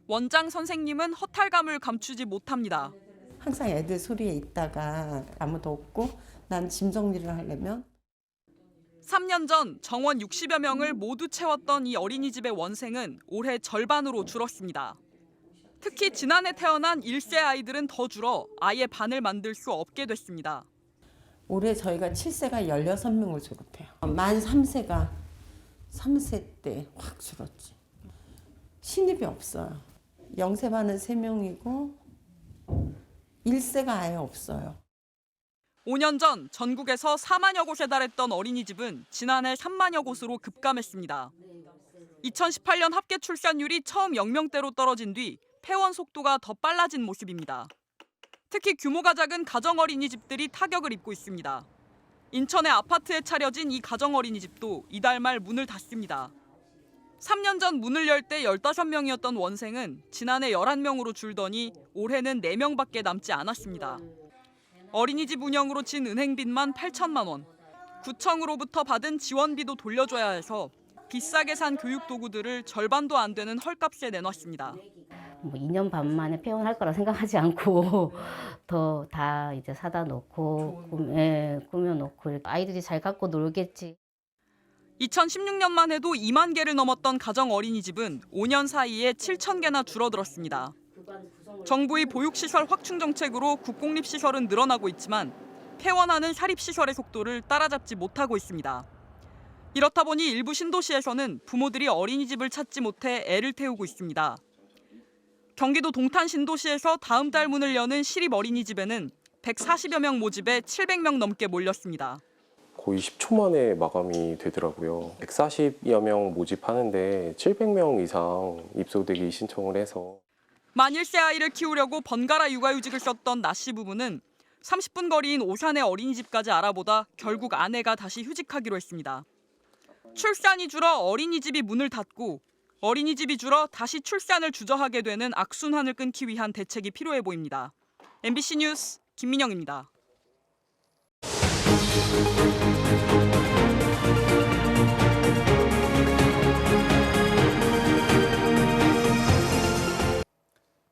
원장 선생님은 허탈감을 감추지 못합니다. 항상 애들 소리에 있다가 아무도 없고 난 짐 정리를 하려면 3년 전 정원 60여 명을 모두 채웠던 이 어린이집의 원생은 올해 절반으로 줄었습니다. 특히 지난해 태어난 1세 아이들은 더 줄어 아예 반을 만들 수 없게 됐습니다. 올해 저희가 7세가 16명을 졸업해요. 만 3세가 3세 때 확 줄었지. 신입이 없어요. 0세 반은 3명이고 1세가 아예 없어요. 5년 전 전국에서 4만여 곳에 달했던 어린이집은 지난해 3만여 곳으로 급감했습니다. 2018년 합계 출산율이 처음 0명대로 떨어진 뒤 폐원 속도가 더 빨라진 모습입니다. 특히 규모가 작은 가정 어린이집들이 타격을 입고 있습니다. 인천의 아파트에 차려진 이 가정 어린이집도 이달 말 문을 닫습니다. 3년 전 문을 열 때 15명이었던 원생은 지난해 11명으로 줄더니 올해는 4명밖에 남지 않았습니다. 어린이집 운영으로 진 은행빚만 8천만 원, 구청으로부터 받은 지원비도 돌려줘야 해서 비싸게 산 교육도구들을 절반도 안 되는 헐값에 내놨습니다. 2년 반 만에 폐원할 거라 생각하지 않고 더 다 이제 사다 놓고 꾸며놓고 아이들이 잘 갖고 놀겠지. 2016년만 해도 2만 개를 넘었던 가정 어린이집은 5년 사이에 7천 개나 줄어들었습니다. 정부의 보육시설 확충 정책으로 국공립시설은 늘어나고 있지만 폐원하는 사립시설의 속도를 따라잡지 못하고 있습니다. 이렇다 보니 일부 신도시에서는 부모들이 어린이집을 찾지 못해 애를 태우고 있습니다. 경기도 동탄 신도시에서 다음 달 문을 여는 시립 어린이집에는 140여 명 모집에 700명 넘게 몰렸습니다. 거의 10초 만에 마감이 되더라고요. 140여 명 모집하는데 700명 이상 입소되기 신청을 해서. 만 1세 아이를 키우려고 번갈아 육아휴직을 썼던 나 씨 부부는 30분 거리인 오산의 어린이집까지 알아보다 결국 아내가 다시 휴직하기로 했습니다. 출산이 줄어 어린이집이 문을 닫고 어린이집이 줄어 다시 출산을 주저하게 되는 악순환을 끊기 위한 대책이 필요해 보입니다. MBC 뉴스 김민영입니다.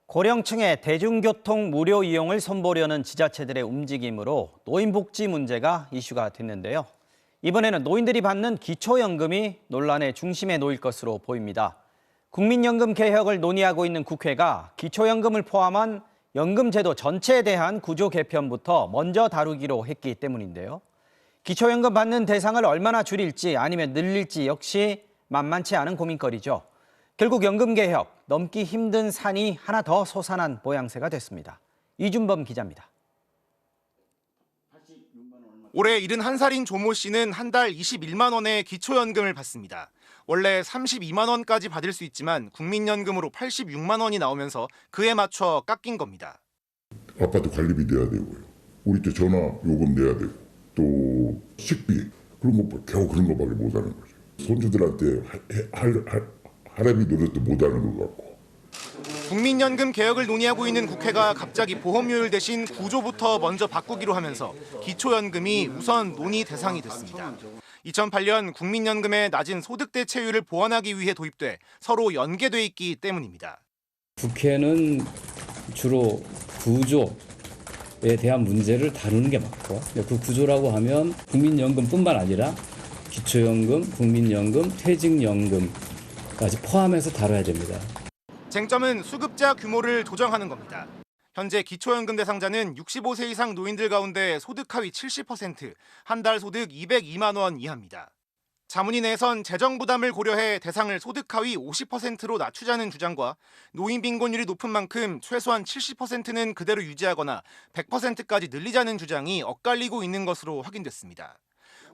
고령층의 대중교통 무료 이용을 선보려는 지자체들의 움직임으로 노인복지 문제가 이슈가 됐는데요. 이번에는 노인들이 받는 기초연금이 논란의 중심에 놓일 것으로 보입니다. 국민연금 개혁을 논의하고 있는 국회가 기초연금을 포함한 연금제도 전체에 대한 구조 개편부터 먼저 다루기로 했기 때문인데요. 기초연금 받는 대상을 얼마나 줄일지 아니면 늘릴지 역시 만만치 않은 고민거리죠. 결국 연금개혁, 넘기 힘든 산이 하나 더 솟아난 모양새가 됐습니다. 이준범 기자입니다. 올해 71살인 조모 씨는 한 달 21만 원의 기초연금을 받습니다. 원래 32만 원까지 받을 수 있지만 국민연금으로 86만 원이 나오면서 그에 맞춰 깎인 겁니다. 아파트 관리비 내야 되고요. 우리 때 전화 요금 내야 되고 또 식비 그런 거 겨우 그런 거밖에 못 하는 거죠. 손주들한테 할애비 노릇도 못 하는 것 같고. 국민연금 개혁을 논의하고 있는 국회가 갑자기 보험료율 대신 구조부터 먼저 바꾸기로 하면서 기초연금이 우선 논의 대상이 됐습니다. 2008년 국민연금의 낮은 소득 대체율을 보완하기 위해 도입돼 서로 연계돼 있기 때문입니다. 국회는 주로 구조에 대한 문제를 다루는 게 맞고 그 구조라고 하면 국민연금뿐만 아니라 기초연금, 국민연금, 퇴직연금까지 포함해서 다뤄야 됩니다. 쟁점은 수급자 규모를 조정하는 겁니다. 현재 기초연금 대상자는 65세 이상 노인들 가운데 소득 하위 70%, 한 달 소득 202만 원 이하입니다. 자문위 내에선 재정 부담을 고려해 대상을 소득 하위 50%로 낮추자는 주장과 노인 빈곤율이 높은 만큼 최소한 70%는 그대로 유지하거나 100%까지 늘리자는 주장이 엇갈리고 있는 것으로 확인됐습니다.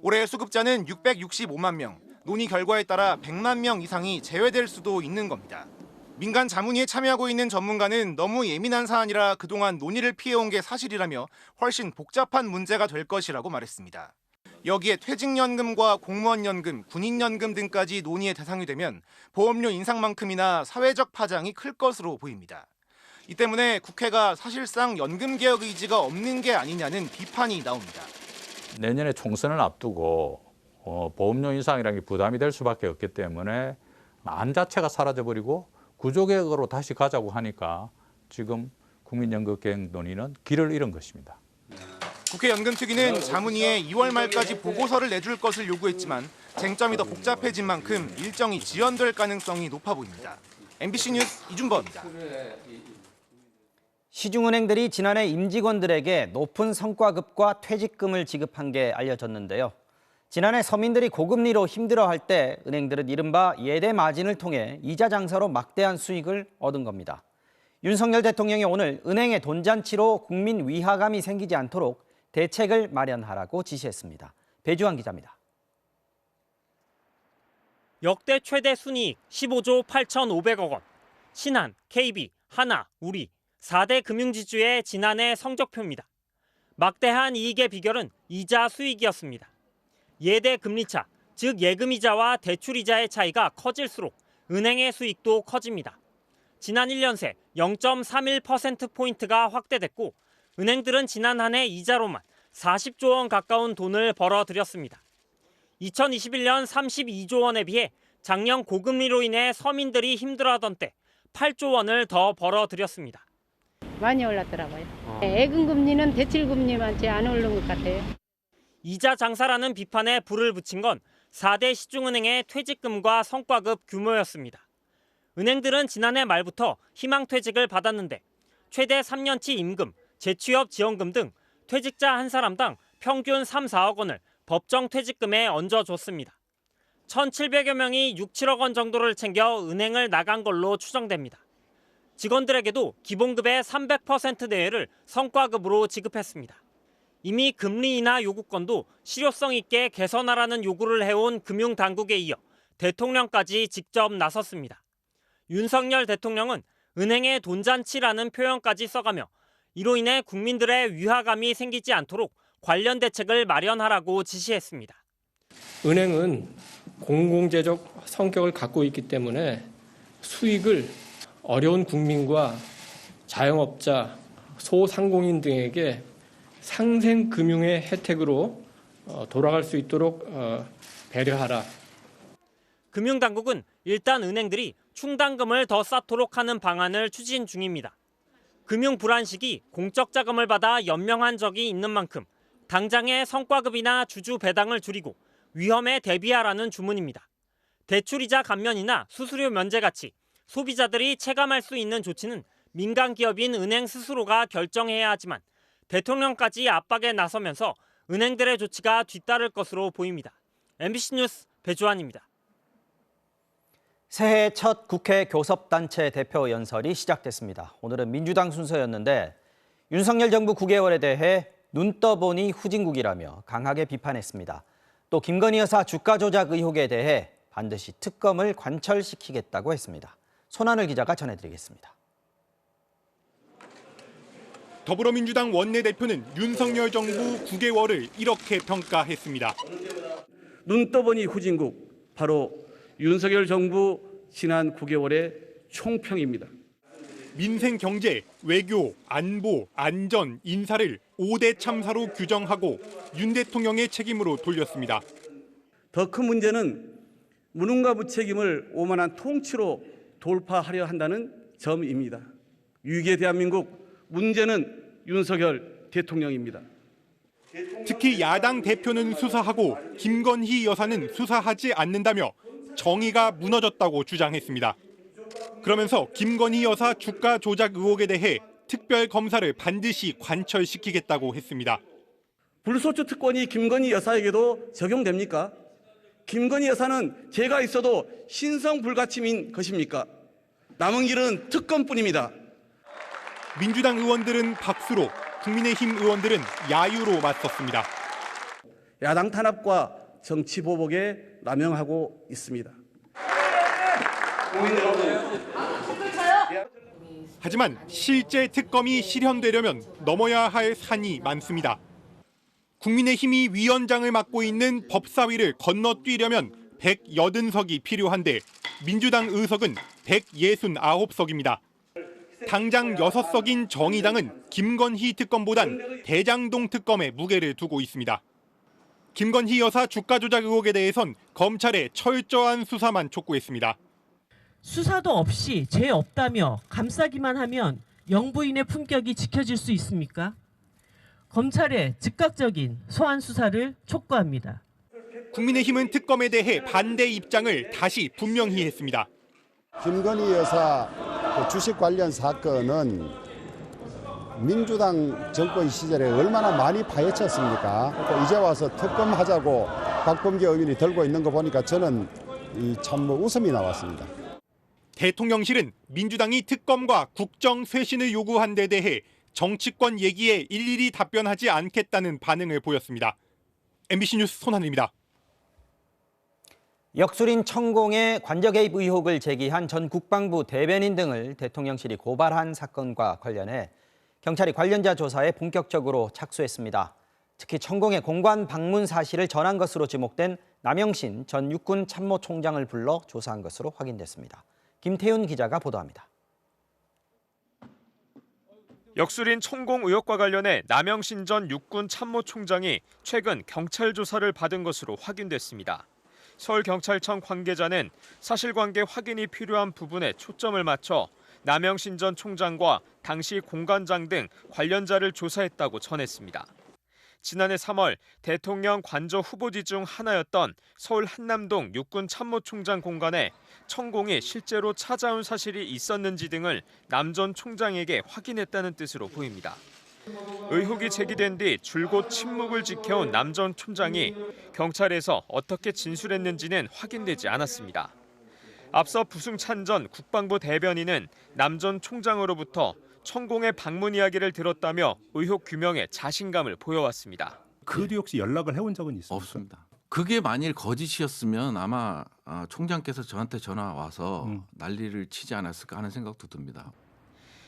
올해 수급자는 665만 명, 논의 결과에 따라 100만 명 이상이 제외될 수도 있는 겁니다. 민간 자문위에 참여하고 있는 전문가는 너무 예민한 사안이라 그동안 논의를 피해온 게 사실이라며 훨씬 복잡한 문제가 될 것이라고 말했습니다. 여기에 퇴직연금과 공무원연금, 군인연금 등까지 논의의 대상이 되면 보험료 인상만큼이나 사회적 파장이 클 것으로 보입니다. 이 때문에 국회가 사실상 연금개혁 의지가 없는 게 아니냐는 비판이 나옵니다. 내년에 총선을 앞두고 보험료 인상이라는 게 부담이 될 수밖에 없기 때문에 안 자체가 사라져버리고 구조개혁으로 다시 가자고 하니까 지금 국민연금 개혁 논의는 길을 잃은 것입니다. 국회 연금특위는 자문위에 2월 말까지 보고서를 내줄 것을 요구했지만 쟁점이 더 복잡해진 만큼 일정이 지연될 가능성이 높아 보입니다. MBC 뉴스 이준범입니다. 시중은행들이 지난해 임직원들에게 높은 성과급과 퇴직금을 지급한 게 알려졌는데요. 지난해 서민들이 고금리로 힘들어할 때 은행들은 이른바 예대 마진을 통해 이자 장사로 막대한 수익을 얻은 겁니다. 윤석열 대통령이 오늘 은행의 돈잔치로 국민 위화감이 생기지 않도록 대책을 마련하라고 지시했습니다. 배주환 기자입니다. 역대 최대 순이익 15조 8,500억 원. 신한, KB, 하나, 우리 4대 금융지주의 지난해 성적표입니다. 막대한 이익의 비결은 이자 수익이었습니다. 예대 금리차, 즉 예금이자와 대출이자의 차이가 커질수록 은행의 수익도 커집니다. 지난 1년 새 0.31%포인트가 확대됐고 은행들은 지난 한 해 이자로만 40조 원 가까운 돈을 벌어들였습니다. 2021년 32조 원에 비해 작년 고금리로 인해 서민들이 힘들어하던 때 8조 원을 더 벌어들였습니다. 많이 올랐더라고요. 예금금리는 대출금리만치 안 오른 것 같아요. 이자 장사라는 비판에 불을 붙인 건 4대 시중은행의 퇴직금과 성과급 규모였습니다. 은행들은 지난해 말부터 희망퇴직을 받았는데 최대 3년치 임금, 재취업 지원금 등 퇴직자 한 사람당 평균 3, 4억 원을 법정 퇴직금에 얹어줬습니다. 1,700여 명이 6, 7억 원 정도를 챙겨 은행을 나간 걸로 추정됩니다. 직원들에게도 기본급의 300% 내외를 성과급으로 지급했습니다. 이미 금리 인하 요구권도 실효성 있게 개선하라는 요구를 해온 금융당국에 이어 대통령까지 직접 나섰습니다. 윤석열 대통령은 은행의 돈잔치라는 표현까지 써가며 이로 인해 국민들의 위화감이 생기지 않도록 관련 대책을 마련하라고 지시했습니다. 은행은 공공재적 성격을 갖고 있기 때문에 수익을 어려운 국민과 자영업자, 소상공인 등에게 상생금융의 혜택으로 돌아갈 수 있도록 배려하라. 금융당국은 일단 은행들이 충당금을 더 쌓도록 하는 방안을 추진 중입니다. 금융 불안 시기 공적 자금을 받아 연명한 적이 있는 만큼 당장의 성과급이나 주주 배당을 줄이고 위험에 대비하라는 주문입니다. 대출이자 감면이나 수수료 면제같이 소비자들이 체감할 수 있는 조치는 민간 기업인 은행 스스로가 결정해야 하지만 대통령까지 압박에 나서면서 은행들의 조치가 뒤따를 것으로 보입니다. MBC 뉴스 배주환입니다. 새해 첫 국회 교섭단체 대표 연설이 시작됐습니다. 오늘은 민주당 순서였는데 윤석열 정부 9개월에 대해 눈 떠보니 후진국이라며 강하게 비판했습니다. 또 김건희 여사 주가 조작 의혹에 대해 반드시 특검을 관철시키겠다고 했습니다. 손하늘 기자가 전해드리겠습니다. 더불어민주당 원내대표는 윤석열 정부 9개월을 이렇게 평가했습니다. 눈 떠보니 후진국, 바로 윤석열 정부 지난 9개월의 총평입니다. 민생 경제, 외교, 안보, 안전, 인사를 5대 참사로 규정하고 윤 대통령의 책임으로 돌렸습니다. 더 큰 문제는 무능과 무책임을 오만한 통치로 돌파하려 한다는 점입니다. 위기의 대한민국, 문제는 윤석열 대통령입니다. 특히 야당 대표는 수사하고 김건희 여사는 수사하지 않는다며 정의가 무너졌다고 주장했습니다. 그러면서 김건희 여사 주가 조작 의혹에 대해 특별 검사를 반드시 관철시키겠다고 했습니다. 불소추 특권이 김건희 여사에게도 적용됩니까? 김건희 여사는 죄가 있어도 신성불가침인 것입니까? 남은 길은 특검뿐입니다. 민주당 의원들은 박수로, 국민의힘 의원들은 야유로 맞섰습니다. 야당 탄압과 정치 보복에 남용하고 있습니다. 하지만 실제 특검이 실현되려면 넘어야 할 산이 많습니다. 국민의힘이 위원장을 맡고 있는 법사위를 건너뛰려면 180석이 필요한데 민주당 의석은 169석입니다. 당장 6석인 정의당은 김건희 특검보단 대장동 특검에 무게를 두고 있습니다. 김건희 여사 주가 조작 의혹에 대해선 검찰의 철저한 수사만 촉구했습니다. 수사도 없이 죄 없다며 감싸기만 하면 영부인의 품격이 지켜질 수 있습니까? 검찰의 즉각적인 소환 수사를 촉구합니다. 국민의힘은 특검에 대해 반대 입장을 다시 분명히 했습니다. 김건희 여사 주식 관련 사건은 민주당 정권 시절에 얼마나 많이 파헤쳤습니까? 이제 와서 특검하자고 박범계 의원이 들고 있는 거 보니까 저는 참 웃음이 나왔습니다. 대통령실은 민주당이 특검과 국정 쇄신을 요구한 데 대해 정치권 얘기에 일일이 답변하지 않겠다는 반응을 보였습니다. MBC 뉴스 손하늘입니다. 역술인 천공의 관저 개입 의혹을 제기한 전 국방부 대변인 등을 대통령실이 고발한 사건과 관련해 경찰이 관련자 조사에 본격적으로 착수했습니다. 특히 천공의 공관 방문 사실을 전한 것으로 지목된 남영신 전 육군 참모총장을 불러 조사한 것으로 확인됐습니다. 김태윤 기자가 보도합니다. 역술인 천공 의혹과 관련해 남영신 전 육군 참모총장이 최근 경찰 조사를 받은 것으로 확인됐습니다. 서울경찰청 관계자는 사실관계 확인이 필요한 부분에 초점을 맞춰 남영신 전 총장과 당시 공관장 등 관련자를 조사했다고 전했습니다. 지난해 3월 대통령 관저 후보지 중 하나였던 서울 한남동 육군 참모총장 공관에 천공이 실제로 찾아온 사실이 있었는지 등을 남 전 총장에게 확인했다는 뜻으로 보입니다. 의혹이 제기된 뒤 줄곧 침묵을 지켜온 남 전 총장이 경찰에서 어떻게 진술했는지는 확인되지 않았습니다. 앞서 부승찬 전 국방부 대변인은 남 전 총장으로부터 천공의 방문 이야기를 들었다며 의혹 규명에 자신감을 보여왔습니다. 그 뒤 혹시 연락을 해온 적은 있습니까? 없습니다. 그게 만일 거짓이었으면 아마 총장께서 저한테 전화 와서 난리를 치지 않았을까 하는 생각도 듭니다.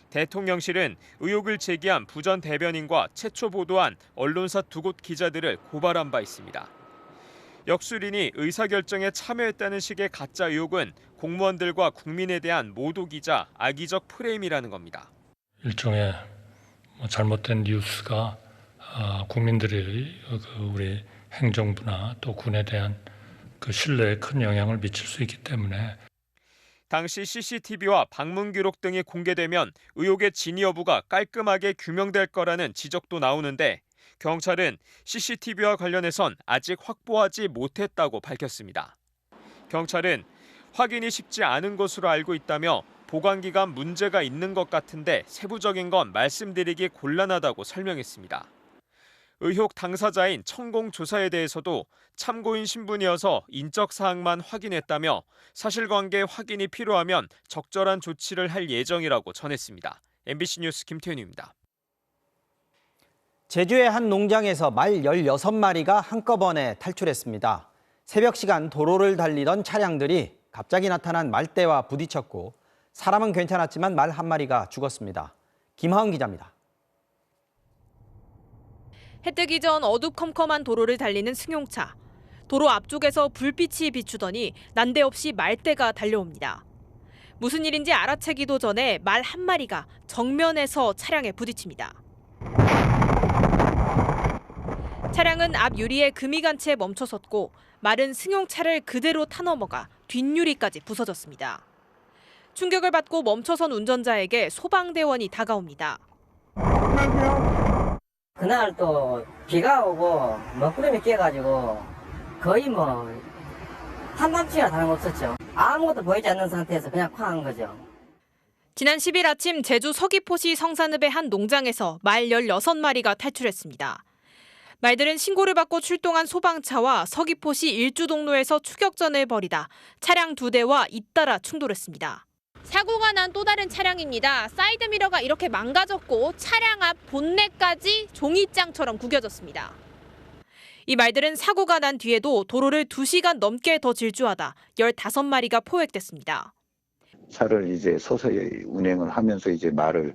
대통령실은 의혹을 제기한 부 전 대변인과 최초 보도한 언론사 2곳 기자들을 고발한 바 있습니다. 역술인이 의사결정에 참여했다는 식의 가짜 의혹은 공무원들과 국민에 대한 모독이자 악의적 프레임이라는 겁니다. 일종의 잘못된 뉴스가 국민들의 우리 행정부나 또 군에 대한 그 신뢰에 큰 영향을 미칠 수 있기 때문에 당시 CCTV와 방문 기록 등이 공개되면 의혹의 진위 여부가 깔끔하게 규명될 거라는 지적도 나오는데 경찰은 CCTV와 관련해선 아직 확보하지 못했다고 밝혔습니다. 경찰은 확인이 쉽지 않은 것으로 알고 있다며 보관기간 문제가 있는 것 같은데 세부적인 건 말씀드리기 곤란하다고 설명했습니다. 의혹 당사자인 천공 조사에 대해서도 참고인 신분이어서 인적 사항만 확인했다며 사실관계 확인이 필요하면 적절한 조치를 할 예정이라고 전했습니다. MBC 뉴스 김태윤입니다. 제주의 한 농장에서 말 16마리가 한꺼번에 탈출했습니다. 새벽 시간 도로를 달리던 차량들이 갑자기 나타난 말대와 부딪혔고 사람은 괜찮았지만 말 한 마리가 죽었습니다. 김하은 기자입니다. 해 뜨기 전 어두컴컴한 도로를 달리는 승용차. 도로 앞쪽에서 불빛이 비추더니 난데없이 말대가 달려옵니다. 무슨 일인지 알아채기도 전에 말 한 마리가 정면에서 차량에 부딪힙니다. 차량은 앞 유리에 금이 간 채 멈춰섰고 말은 승용차를 그대로 타넘어가 뒷유리까지 부서졌습니다. 충격을 받고 멈춰선 운전자에게 소방대원이 다가옵니다. 그날 또 비가 오고 먹구름이 끼어가지고 거의 한밤중이나 다름없었죠. 아무것도 보이지 않는 상태에서 그냥 쾅한 거죠. 지난 10일 아침 제주 서귀포시 성산읍의 한 농장에서 말 16마리가 탈출했습니다. 말들은 신고를 받고 출동한 소방차와 서귀포시 일주동로에서 추격전을 벌이다 차량 2대와 잇따라 충돌했습니다. 사고가 난 또 다른 차량입니다. 사이드미러가 이렇게 망가졌고 차량 앞 본넷까지 종이장처럼 구겨졌습니다. 이 말들은 사고가 난 뒤에도 도로를 2시간 넘게 더 질주하다 15마리가 포획됐습니다. 차를 이제 서서히 운행을 하면서 이제 말을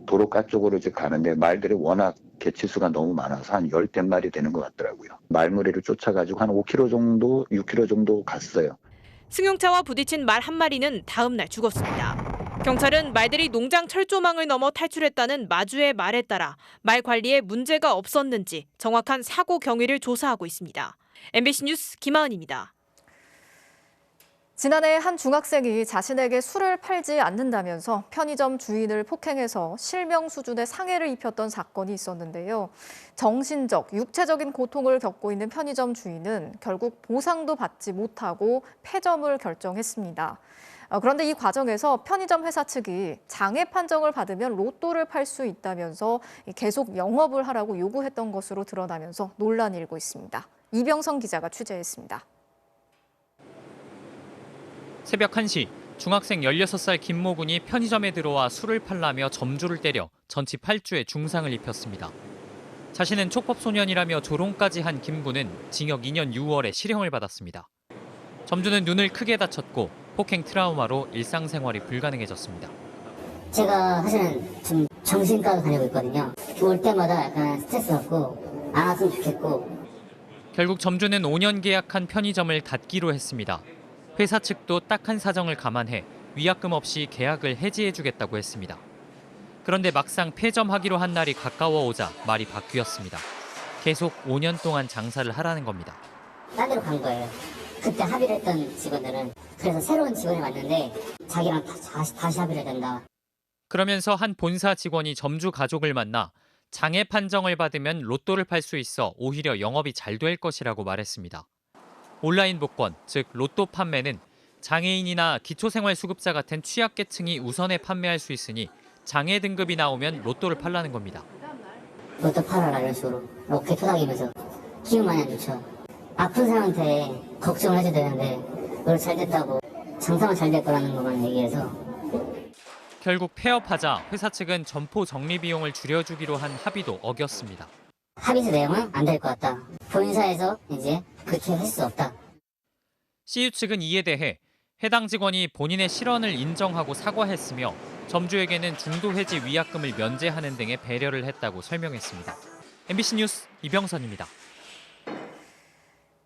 도로가 쪽으로 이제 가는데 말들이 워낙 개체수가 너무 많아서 한 10대 마리 되는 것 같더라고요. 말무리를 쫓아가지고 한 5km 정도, 6km 정도 갔어요. 승용차와 부딪힌 말 한 마리는 다음 날 죽었습니다. 경찰은 말들이 농장 철조망을 넘어 탈출했다는 마주의 말에 따라 말 관리에 문제가 없었는지 정확한 사고 경위를 조사하고 있습니다. MBC 뉴스 김하은입니다. 지난해 한 중학생이 자신에게 술을 팔지 않는다면서 편의점 주인을 폭행해서 실명 수준의 상해를 입혔던 사건이 있었는데요. 정신적, 육체적인 고통을 겪고 있는 편의점 주인은 결국 보상도 받지 못하고 폐점을 결정했습니다. 그런데 이 과정에서 편의점 회사 측이 장애 판정을 받으면 로또를 팔 수 있다면서 계속 영업을 하라고 요구했던 것으로 드러나면서 논란이 일고 있습니다. 이병성 기자가 취재했습니다. 새벽 1시 중학생 16살 김모군이 편의점에 들어와 술을 팔라며 점주를 때려 전치 8주의 중상을 입혔습니다. 자신은 촉법소년이라며 조롱까지 한 김군은 징역 2년 6월에 실형을 받았습니다. 점주는 눈을 크게 다쳤고 폭행 트라우마로 일상생활이 불가능해졌습니다. 제가 사실은 좀 정신과를 다니고 있거든요. 올 때마다 약간 스트레스 받고 안 왔으면 좋겠고. 결국 점주는 5년 계약한 편의점을 닫기로 했습니다. 회사 측도 딱한 사정을 감안해 위약금 없이 계약을 해지해주겠다고 했습니다. 그런데 막상 폐점하기로 한 날이 가까워오자 말이 바뀌었습니다. 계속 5년 동안 장사를 하라는 겁니다. 딴 데로 간 거예요. 그때 합의를 했던 직원들은. 그래서 새로운 직원이 왔는데 자기랑 다시 합의를 된다. 그러면서 한 본사 직원이 점주 가족을 만나 장애 판정을 받으면 로또를 팔 수 있어 오히려 영업이 잘 될 것이라고 말했습니다. 온라인 복권, 즉 로또 판매는 장애인이나 기초생활수급자 같은 취약계층이 우선에 판매할 수 있으니 장애 등급이 나오면 로또를 팔라는 겁니다. 로또 팔아라 이런 식으로 어깨 토닥이면서 기분 많이 안 좋죠. 아픈 사람한테 걱정을 해줘야 되는데 노래 잘 됐다고 장사만 잘 될 거라는 것만 얘기해서. 결국 폐업하자 회사 측은 점포 정리 비용을 줄여주기로 한 합의도 어겼습니다. 합의서 내용은 안 될 것 같다. 본사에서 이제 그렇게 할 수 없다. CU 측은 이에 대해 해당 직원이 본인의 실언을 인정하고 사과했으며 점주에게는 중도 해지 위약금을 면제하는 등의 배려를 했다고 설명했습니다. MBC 뉴스 이병선입니다.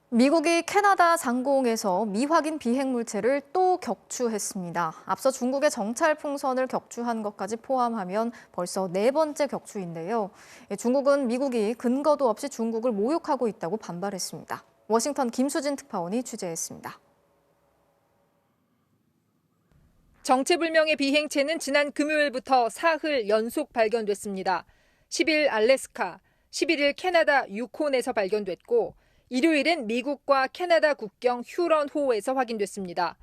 미국이 캐나다 상공에서 미확인 비행 물체를 또 격추했습니다. 앞서 중국의 정찰 풍선을 격추한 것까지 포함하면 벌써 4번째 격추인데요. 중국은 미국이 근거도 없이 중국을 모욕하고 있다고 반발했습니다. 워싱턴 김수진 특파원이 취재했습니다. 정체불명의 비행체는 지난 금요일부터 사흘 연속 발견됐습니다. 10일 알래스카, 11일 캐나다 유콘에서 발견됐고 일요일엔 미국과 캐나다 국경 휴런호에서 확인됐습니다.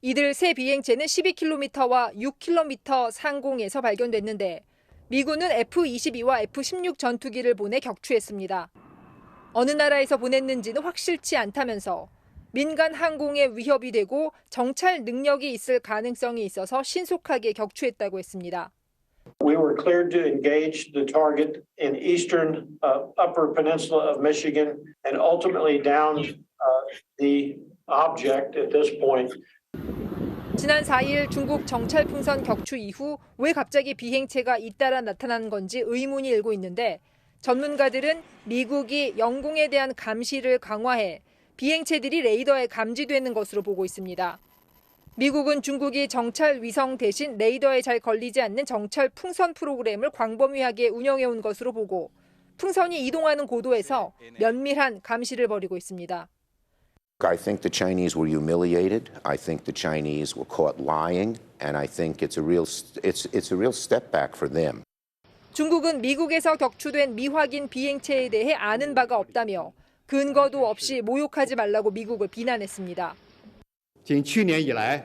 이들 세 비행체는 12km와 6km 상공에서 발견됐는데 미군은 F-22와 F-16 전투기를 보내 격추했습니다. 어느 나라에서 보냈는지는 확실치 않다면서 민간 항공에 위협이 되고 정찰 능력이 있을 가능성이 있어서 신속하게 격추했다고 했습니다. We were cleared to engage the target in eastern upper peninsula of Michigan and ultimately downed the object at this point. 지난 4일 중국 정찰 풍선 격추 이후 왜 갑자기 비행체가 잇따라 나타난 건지 의문이 일고 있는데 전문가들은 미국이 영공에 대한 감시를 강화해 비행체들이 레이더에 감지되는 것으로 보고 있습니다. 미국은 중국이 정찰 위성 대신 레이더에 잘 걸리지 않는 정찰 풍선 프로그램을 광범위하게 운영해온 것으로 보고 풍선이 이동하는 고도에서 면밀한 감시를 벌이고 있습니다. I think the Chinese were humiliated. I think the Chinese were caught lying, and I think it's a real step back for them. 중국은 미국에서 격추된 미확인 비행체에 대해 아는 바가 없다며 근거도 없이 모욕하지 말라고 미국을 비난했습니다. 仅去年以来，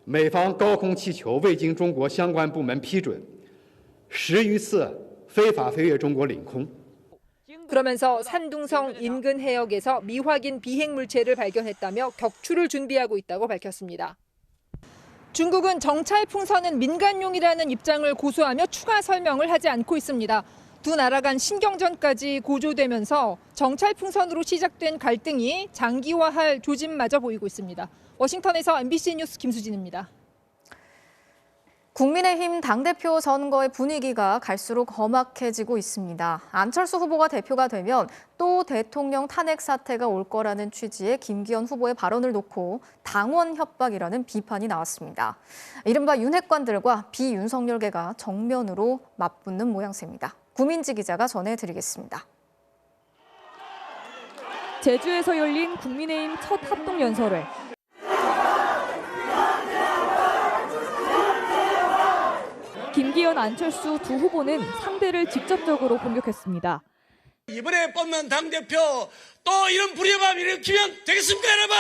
美方高空气球未经中国相关部门批准，10余次非法飞越中国领空。 그러면서 산둥성 인근 해역에서 미확인 비행 물체를 발견했다며 격추를 준비하고 있다고 밝혔습니다. 중국은 정찰 풍선은 민간용이라는 입장을 고수하며 추가 설명을 하지 않고 있습니다. 두 나라 간 신경전까지 고조되면서 정찰 풍선으로 시작된 갈등이 장기화할 조짐마저 보이고 있습니다. 워싱턴에서 MBC 뉴스 김수진입니다. 국민의힘 당대표 선거의 분위기가 갈수록 험악해지고 있습니다. 안철수 후보가 대표가 되면 또 대통령 탄핵 사태가 올 거라는 취지의 김기현 후보의 발언을 놓고 당원 협박이라는 비판이 나왔습니다. 이른바 윤핵관들과 비윤석열계가 정면으로 맞붙는 모양새입니다. 구민지 기자가 전해드리겠습니다. 제주에서 열린 국민의힘 첫 합동연설회. 김기현, 안철수 두 후보는 상대를 직접적으로 공격했습니다. 이번에 뽑는 당대표 또 이런 불의의 밤 일으키면 되겠습니까, 여러분?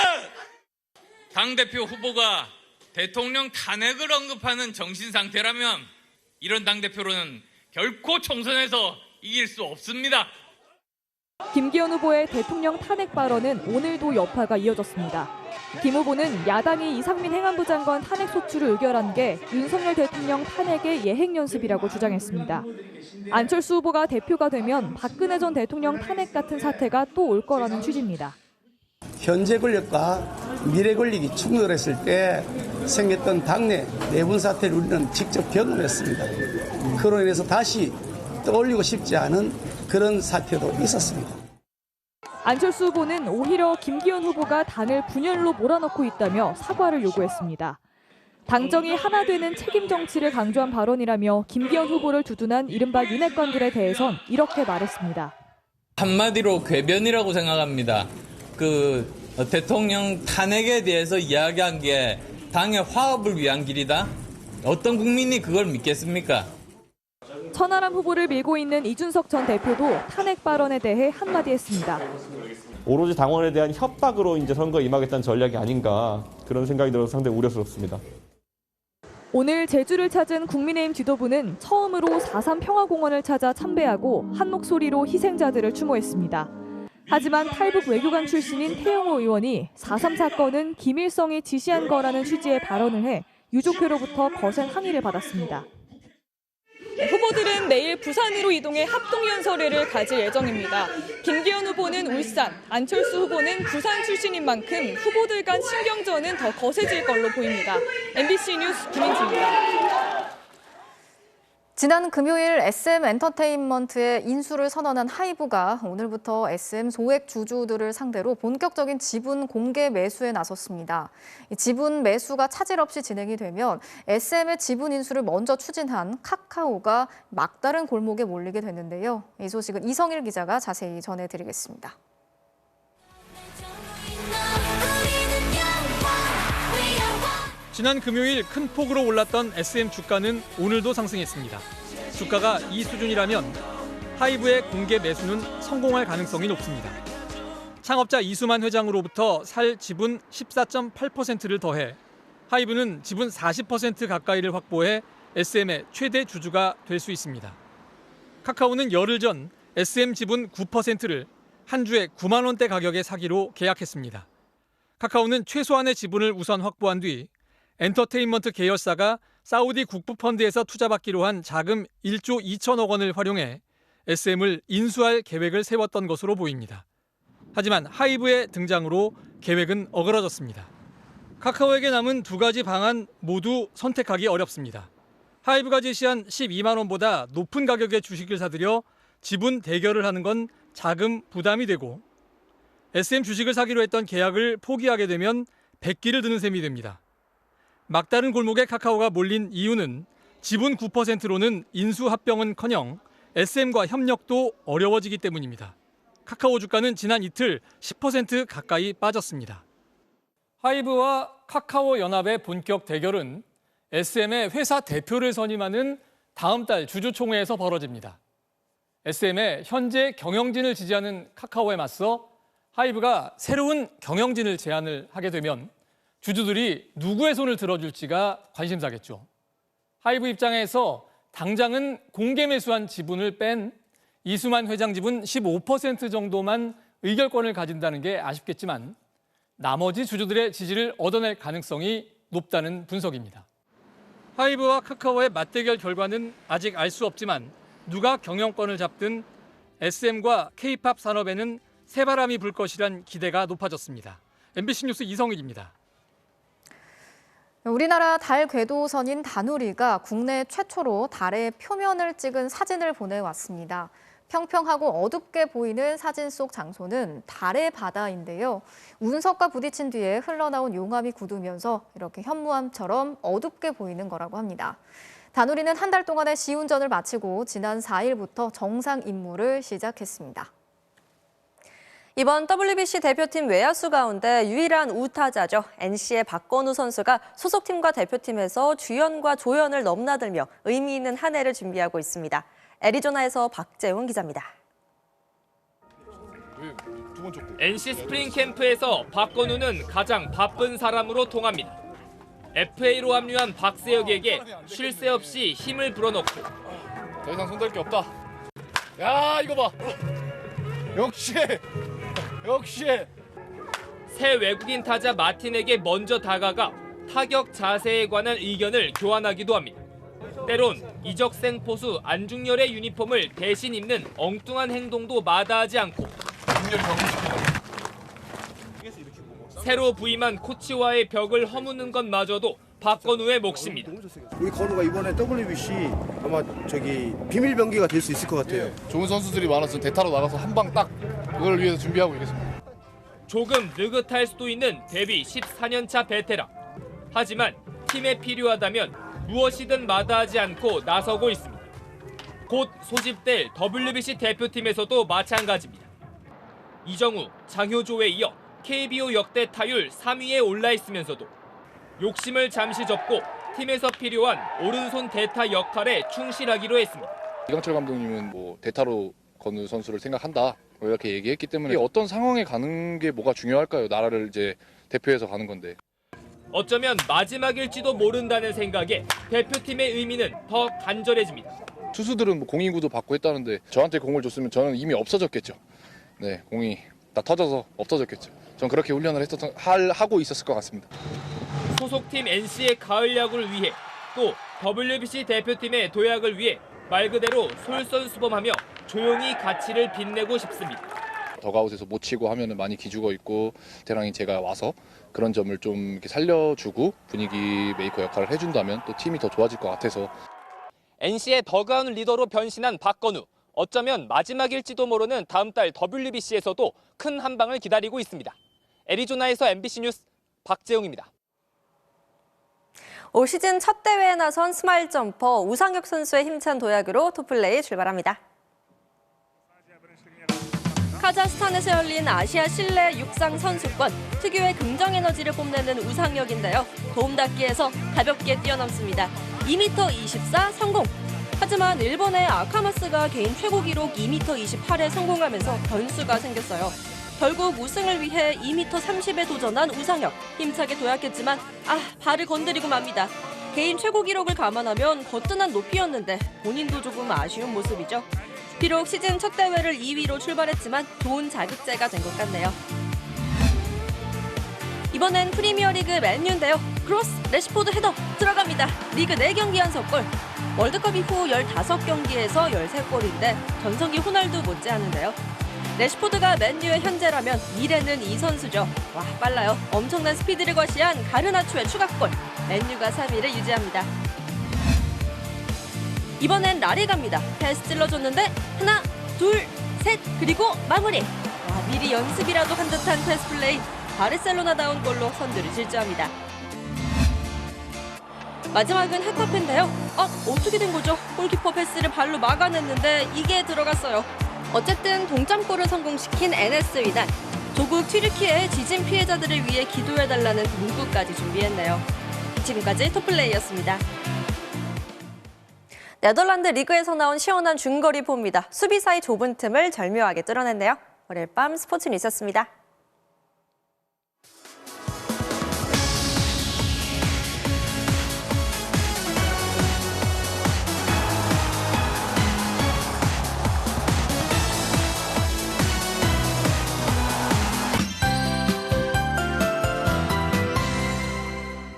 당대표 후보가 대통령 탄핵을 언급하는 정신 상태라면 이런 당대표로는 결코 총선에서 이길 수 없습니다. 김기현 후보의 대통령 탄핵 발언은 오늘도 여파가 이어졌습니다. 김 후보는 야당이 이상민 행안부 장관 탄핵 소추를 의결한 게 윤석열 대통령 탄핵의 예행 연습이라고 주장했습니다. 안철수 후보가 대표가 되면 박근혜 전 대통령 탄핵 같은 사태가 또 올 거라는 취지입니다. 현재 권력과 미래 권력이 충돌했을 때 생겼던 당내 내분 사태를 우리는 직접 경험했습니다. 그로 인해서 다시 떠올리고 싶지 않은 그런 사태도 있었습니다. 안철수 후보는 오히려 김기현 후보가 당을 분열로 몰아넣고 있다며 사과를 요구했습니다. 당정이 하나 되는 책임 정치를 강조한 발언이라며 김기현 후보를 두둔한 이른바 윤핵관들에 대해선 이렇게 말했습니다. 한마디로 궤변이라고 생각합니다. 대통령 탄핵에 대해서 이야기한 게 당의 화합을 위한 길이다? 어떤 국민이 그걸 믿겠습니까? 천하람 후보를 밀고 있는 이준석 전 대표도 탄핵 발언에 대해 한마디 했습니다. 오로지 당원에 대한 협박으로 이제 선거에 임하겠다는 전략이 아닌가 그런 생각이 들어서 상당히 우려스럽습니다. 오늘 제주를 찾은 국민의힘 지도부는 처음으로 4.3 평화공원을 찾아 참배하고 한 목소리로 희생자들을 추모했습니다. 하지만 탈북 외교관 출신인 태영호 의원이 4.3 사건은 김일성이 지시한 거라는 취지의 발언을 해 유족회로부터 거센 항의를 받았습니다. 후보들은 내일 부산으로 이동해 합동연설회를 가질 예정입니다. 김기현 후보는 울산, 안철수 후보는 부산 출신인 만큼 후보들 간 신경전은 더 거세질 걸로 보입니다. MBC 뉴스 김인지입니다. 지난 금요일 SM 엔터테인먼트의 인수를 선언한 하이브가 오늘부터 SM 소액 주주들을 상대로 본격적인 지분 공개 매수에 나섰습니다. 지분 매수가 차질 없이 진행이 되면 SM의 지분 인수를 먼저 추진한 카카오가 막다른 골목에 몰리게 됐는데요. 이 소식은 이성일 기자가 자세히 전해드리겠습니다. 지난 금요일 큰 폭으로 올랐던 SM 주가는 오늘도 상승했습니다. 주가가 이 수준이라면 하이브의 공개 매수는 성공할 가능성이 높습니다. 창업자 이수만 회장으로부터 살 지분 14.8%를 더해 하이브는 지분 40% 가까이를 확보해 SM의 최대 주주가 될 수 있습니다. 카카오는 열흘 전 SM 지분 9%를 한 주에 9만 원대 가격에 사기로 계약했습니다. 카카오는 최소한의 지분을 우선 확보한 뒤 엔터테인먼트 계열사가 사우디 국부펀드에서 투자받기로 한 자금 1조 2천억 원을 활용해 SM을 인수할 계획을 세웠던 것으로 보입니다. 하지만 하이브의 등장으로 계획은 어그러졌습니다. 카카오에게 남은 두 가지 방안 모두 선택하기 어렵습니다. 하이브가 제시한 12만 원보다 높은 가격의 주식을 사들여 지분 대결을 하는 건 자금 부담이 되고 SM 주식을 사기로 했던 계약을 포기하게 되면 백기를 드는 셈이 됩니다. 막다른 골목에 카카오가 몰린 이유는 지분 9%로는 인수 합병은커녕 SM과 협력도 어려워지기 때문입니다. 카카오 주가는 지난 이틀 10% 가까이 빠졌습니다. 하이브와 카카오 연합의 본격 대결은 SM의 회사 대표를 선임하는 다음 달 주주총회에서 벌어집니다. SM의 현재 경영진을 지지하는 카카오에 맞서 하이브가 새로운 경영진을 제안을 하게 되면 주주들이 누구의 손을 들어줄지가 관심사겠죠. 하이브 입장에서 당장은 공개 매수한 지분을 뺀 이수만 회장 지분 15% 정도만 의결권을 가진다는 게 아쉽겠지만 나머지 주주들의 지지를 얻어낼 가능성이 높다는 분석입니다. 하이브와 카카오의 맞대결 결과는 아직 알 수 없지만 누가 경영권을 잡든 SM과 K-팝 산업에는 새바람이 불 것이란 기대가 높아졌습니다. MBC 뉴스 이성일입니다. 우리나라 달 궤도선인 다누리가 국내 최초로 달의 표면을 찍은 사진을 보내왔습니다. 평평하고 어둡게 보이는 사진 속 장소는 달의 바다인데요. 운석과 부딪힌 뒤에 흘러나온 용암이 굳으면서 이렇게 현무암처럼 어둡게 보이는 거라고 합니다. 다누리는 한 달 동안의 시운전을 마치고 지난 4일부터 정상 임무를 시작했습니다. 이번 WBC 대표팀 외야수 가운데 유일한 우타자죠. NC의 박건우 선수가 소속팀과 대표팀에서 주연과 조연을 넘나들며 의미 있는 한 해를 준비하고 있습니다. 애리조나에서 박재훈 기자입니다. NC 스프링 캠프에서 박건우는 가장 바쁜 사람으로 통합니다. FA로 합류한 박세혁에게 쉴 새 없이 힘을 불어넣고 더 이상 손댈 게 없다. 야 이거 봐. 역시. 새 외국인 타자 마틴에게 먼저 다가가 타격 자세에 관한 의견을 교환하기도 합니다. 때론 이적생 포수 안중열의 유니폼을 대신 입는 엉뚱한 행동도 마다하지 않고 새로 부임한 코치와의 벽을 허무는 것마저도 박건우의 몫입니다. 우리 건우가 이번에 WBC 아마 비밀 병기가 될 수 있을 것 같아요. 좋은 선수들이 많아서 대타로 나가서 한 방 딱 그걸 위해서 준비하고 있겠습니다. 조금 느긋할 수도 있는 데뷔 14년차 베테랑. 하지만 팀에 필요하다면 무엇이든 마다하지 않고 나서고 있습니다. 곧 소집될 WBC 대표팀에서도 마찬가지입니다. 이정우, 장효조에 이어 KBO 역대 타율 3위에 올라 있으면서도 욕심을 잠시 접고 팀에서 필요한 오른손 대타 역할에 충실하기로 했습니다. 이강철 감독님은 대타로 건우 선수를 생각한다 이렇게 얘기했기 때문에 어떤 상황에 가는 게 뭐가 중요할까요? 나라를 이제 대표해서 가는 건데. 어쩌면 마지막일지도 모른다는 생각에 대표팀의 의미는 더 간절해집니다. 투수들은 공이구도 받고 했다는데 저한테 공을 줬으면 저는 이미 없어졌겠죠. 네, 공이 다 터져서 없어졌겠죠. 전 그렇게 훈련을 하고 있었을 것 같습니다. 소속팀 NC의 가을 야구를 위해 또 WBC 대표팀의 도약을 위해 말 그대로 솔선수범하며 조용히 가치를 빛내고 싶습니다. 더가웃에서 못 치고 하면은 많이 기죽어 있고 대랑이 제가 와서 그런 점을 좀 이렇게 살려주고 분위기 메이커 역할을 해준다면 또 팀이 더 좋아질 것 같아서. NC의 더가웃 리더로 변신한 박건우. 어쩌면 마지막일지도 모르는 다음 달 WBC에서도 큰 한 방을 기다리고 있습니다. 애리조나에서 MBC 뉴스 박재용입니다. 올 시즌 첫 대회에 나선 스마일 점퍼 우상혁 선수의 힘찬 도약으로 투플레이 출발합니다. 카자흐스탄에서 열린 아시아 실내 육상 선수권, 특유의 긍정 에너지를 뽐내는 우상혁인데요. 도움닫기에서 가볍게 뛰어넘습니다. 2m 24 성공! 하지만 일본의 아카마스가 개인 최고 기록 2m 28에 성공하면서 변수가 생겼어요. 결국 우승을 위해 2m 30에 도전한 우상혁. 힘차게 도약했지만 발을 건드리고 맙니다. 개인 최고 기록을 감안하면 거뜬한 높이였는데 본인도 조금 아쉬운 모습이죠. 비록 시즌 첫 대회를 2위로 출발했지만 좋은 자극제가 된 것 같네요. 이번엔 프리미어리그 맨유인데요. 크로스, 래시포드 헤더 들어갑니다. 리그 4경기 연속골. 월드컵 이후 15경기에서 13골인데 전성기 호날두 못지않은데요. 래시포드가 맨유의 현재라면 미래는 이 선수죠. 와, 빨라요. 엄청난 스피드를 과시한 가르나초의 추가골. 맨유가 3위를 유지합니다. 이번엔 라리가입니다. 패스 찔러줬는데 하나, 둘, 셋, 그리고 마무리. 와, 미리 연습이라도 한 듯한 패스 플레이. 바르셀로나다운 골로 선두를 질주합니다. 마지막은 헤타페인데요. 어떻게 된 거죠? 골키퍼 패스를 발로 막아냈는데 이게 들어갔어요. 어쨌든 동점골을 성공시킨 NS 위단. 조국 튀르키예의 지진 피해자들을 위해 기도해달라는 문구까지 준비했네요. 지금까지 토플레이였습니다. 네덜란드 리그에서 나온 시원한 중거리포입니다. 수비 사이 좁은 틈을 절묘하게 뚫어냈네요. 월요일 밤 스포츠 뉴스였습니다.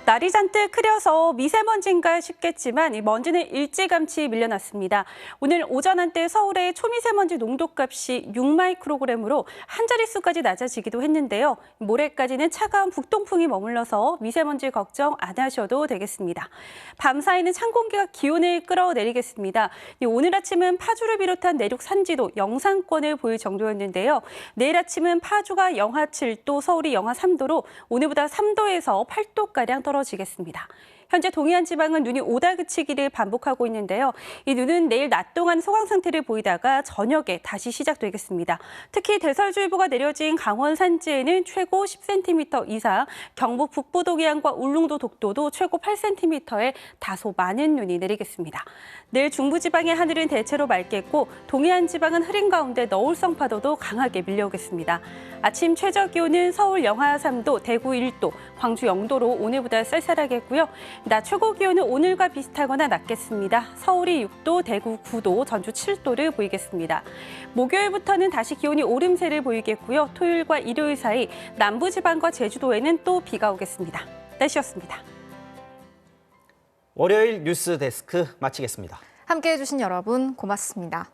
날이 잔뜩 흐려서 미세먼지인가 싶겠지만 이 먼지는 일찌감치 밀려났습니다. 오늘 오전 한때 서울의 초미세먼지 농도값이 6마이크로그램으로 한 자릿수까지 낮아지기도 했는데요. 모레까지는 차가운 북동풍이 머물러서 미세먼지 걱정 안 하셔도 되겠습니다. 밤 사이는 찬 공기가 기온을 끌어내리겠습니다. 오늘 아침은 파주를 비롯한 내륙 산지도 영상권을 보일 정도였는데요. 내일 아침은 파주가 영하 7도, 서울이 영하 3도로 오늘보다 3도에서 8도가량 떨어지겠습니다. 현재 동해안 지방은 눈이 오다 그치기를 반복하고 있는데요. 이 눈은 내일 낮 동안 소강 상태를 보이다가 저녁에 다시 시작되겠습니다. 특히 대설주의보가 내려진 강원 산지에는 최고 10cm 이상, 경북 북부 동해안과 울릉도 독도도 최고 8cm의 다소 많은 눈이 내리겠습니다. 내일 중부지방의 하늘은 대체로 맑겠고 동해안 지방은 흐린 가운데 너울성 파도도 강하게 밀려오겠습니다. 아침 최저 기온은 서울 영하 3도, 대구 1도, 광주 0도로 오늘보다 쌀쌀하겠고요. 낮 최고 기온은 오늘과 비슷하거나 낮겠습니다. 서울이 6도, 대구 9도, 전주 7도를 보이겠습니다. 목요일부터는 다시 기온이 오름세를 보이겠고요. 토요일과 일요일 사이 남부지방과 제주도에는 또 비가 오겠습니다. 날씨였습니다. 월요일 뉴스 데스크 마치겠습니다. 함께해 주신 여러분 고맙습니다.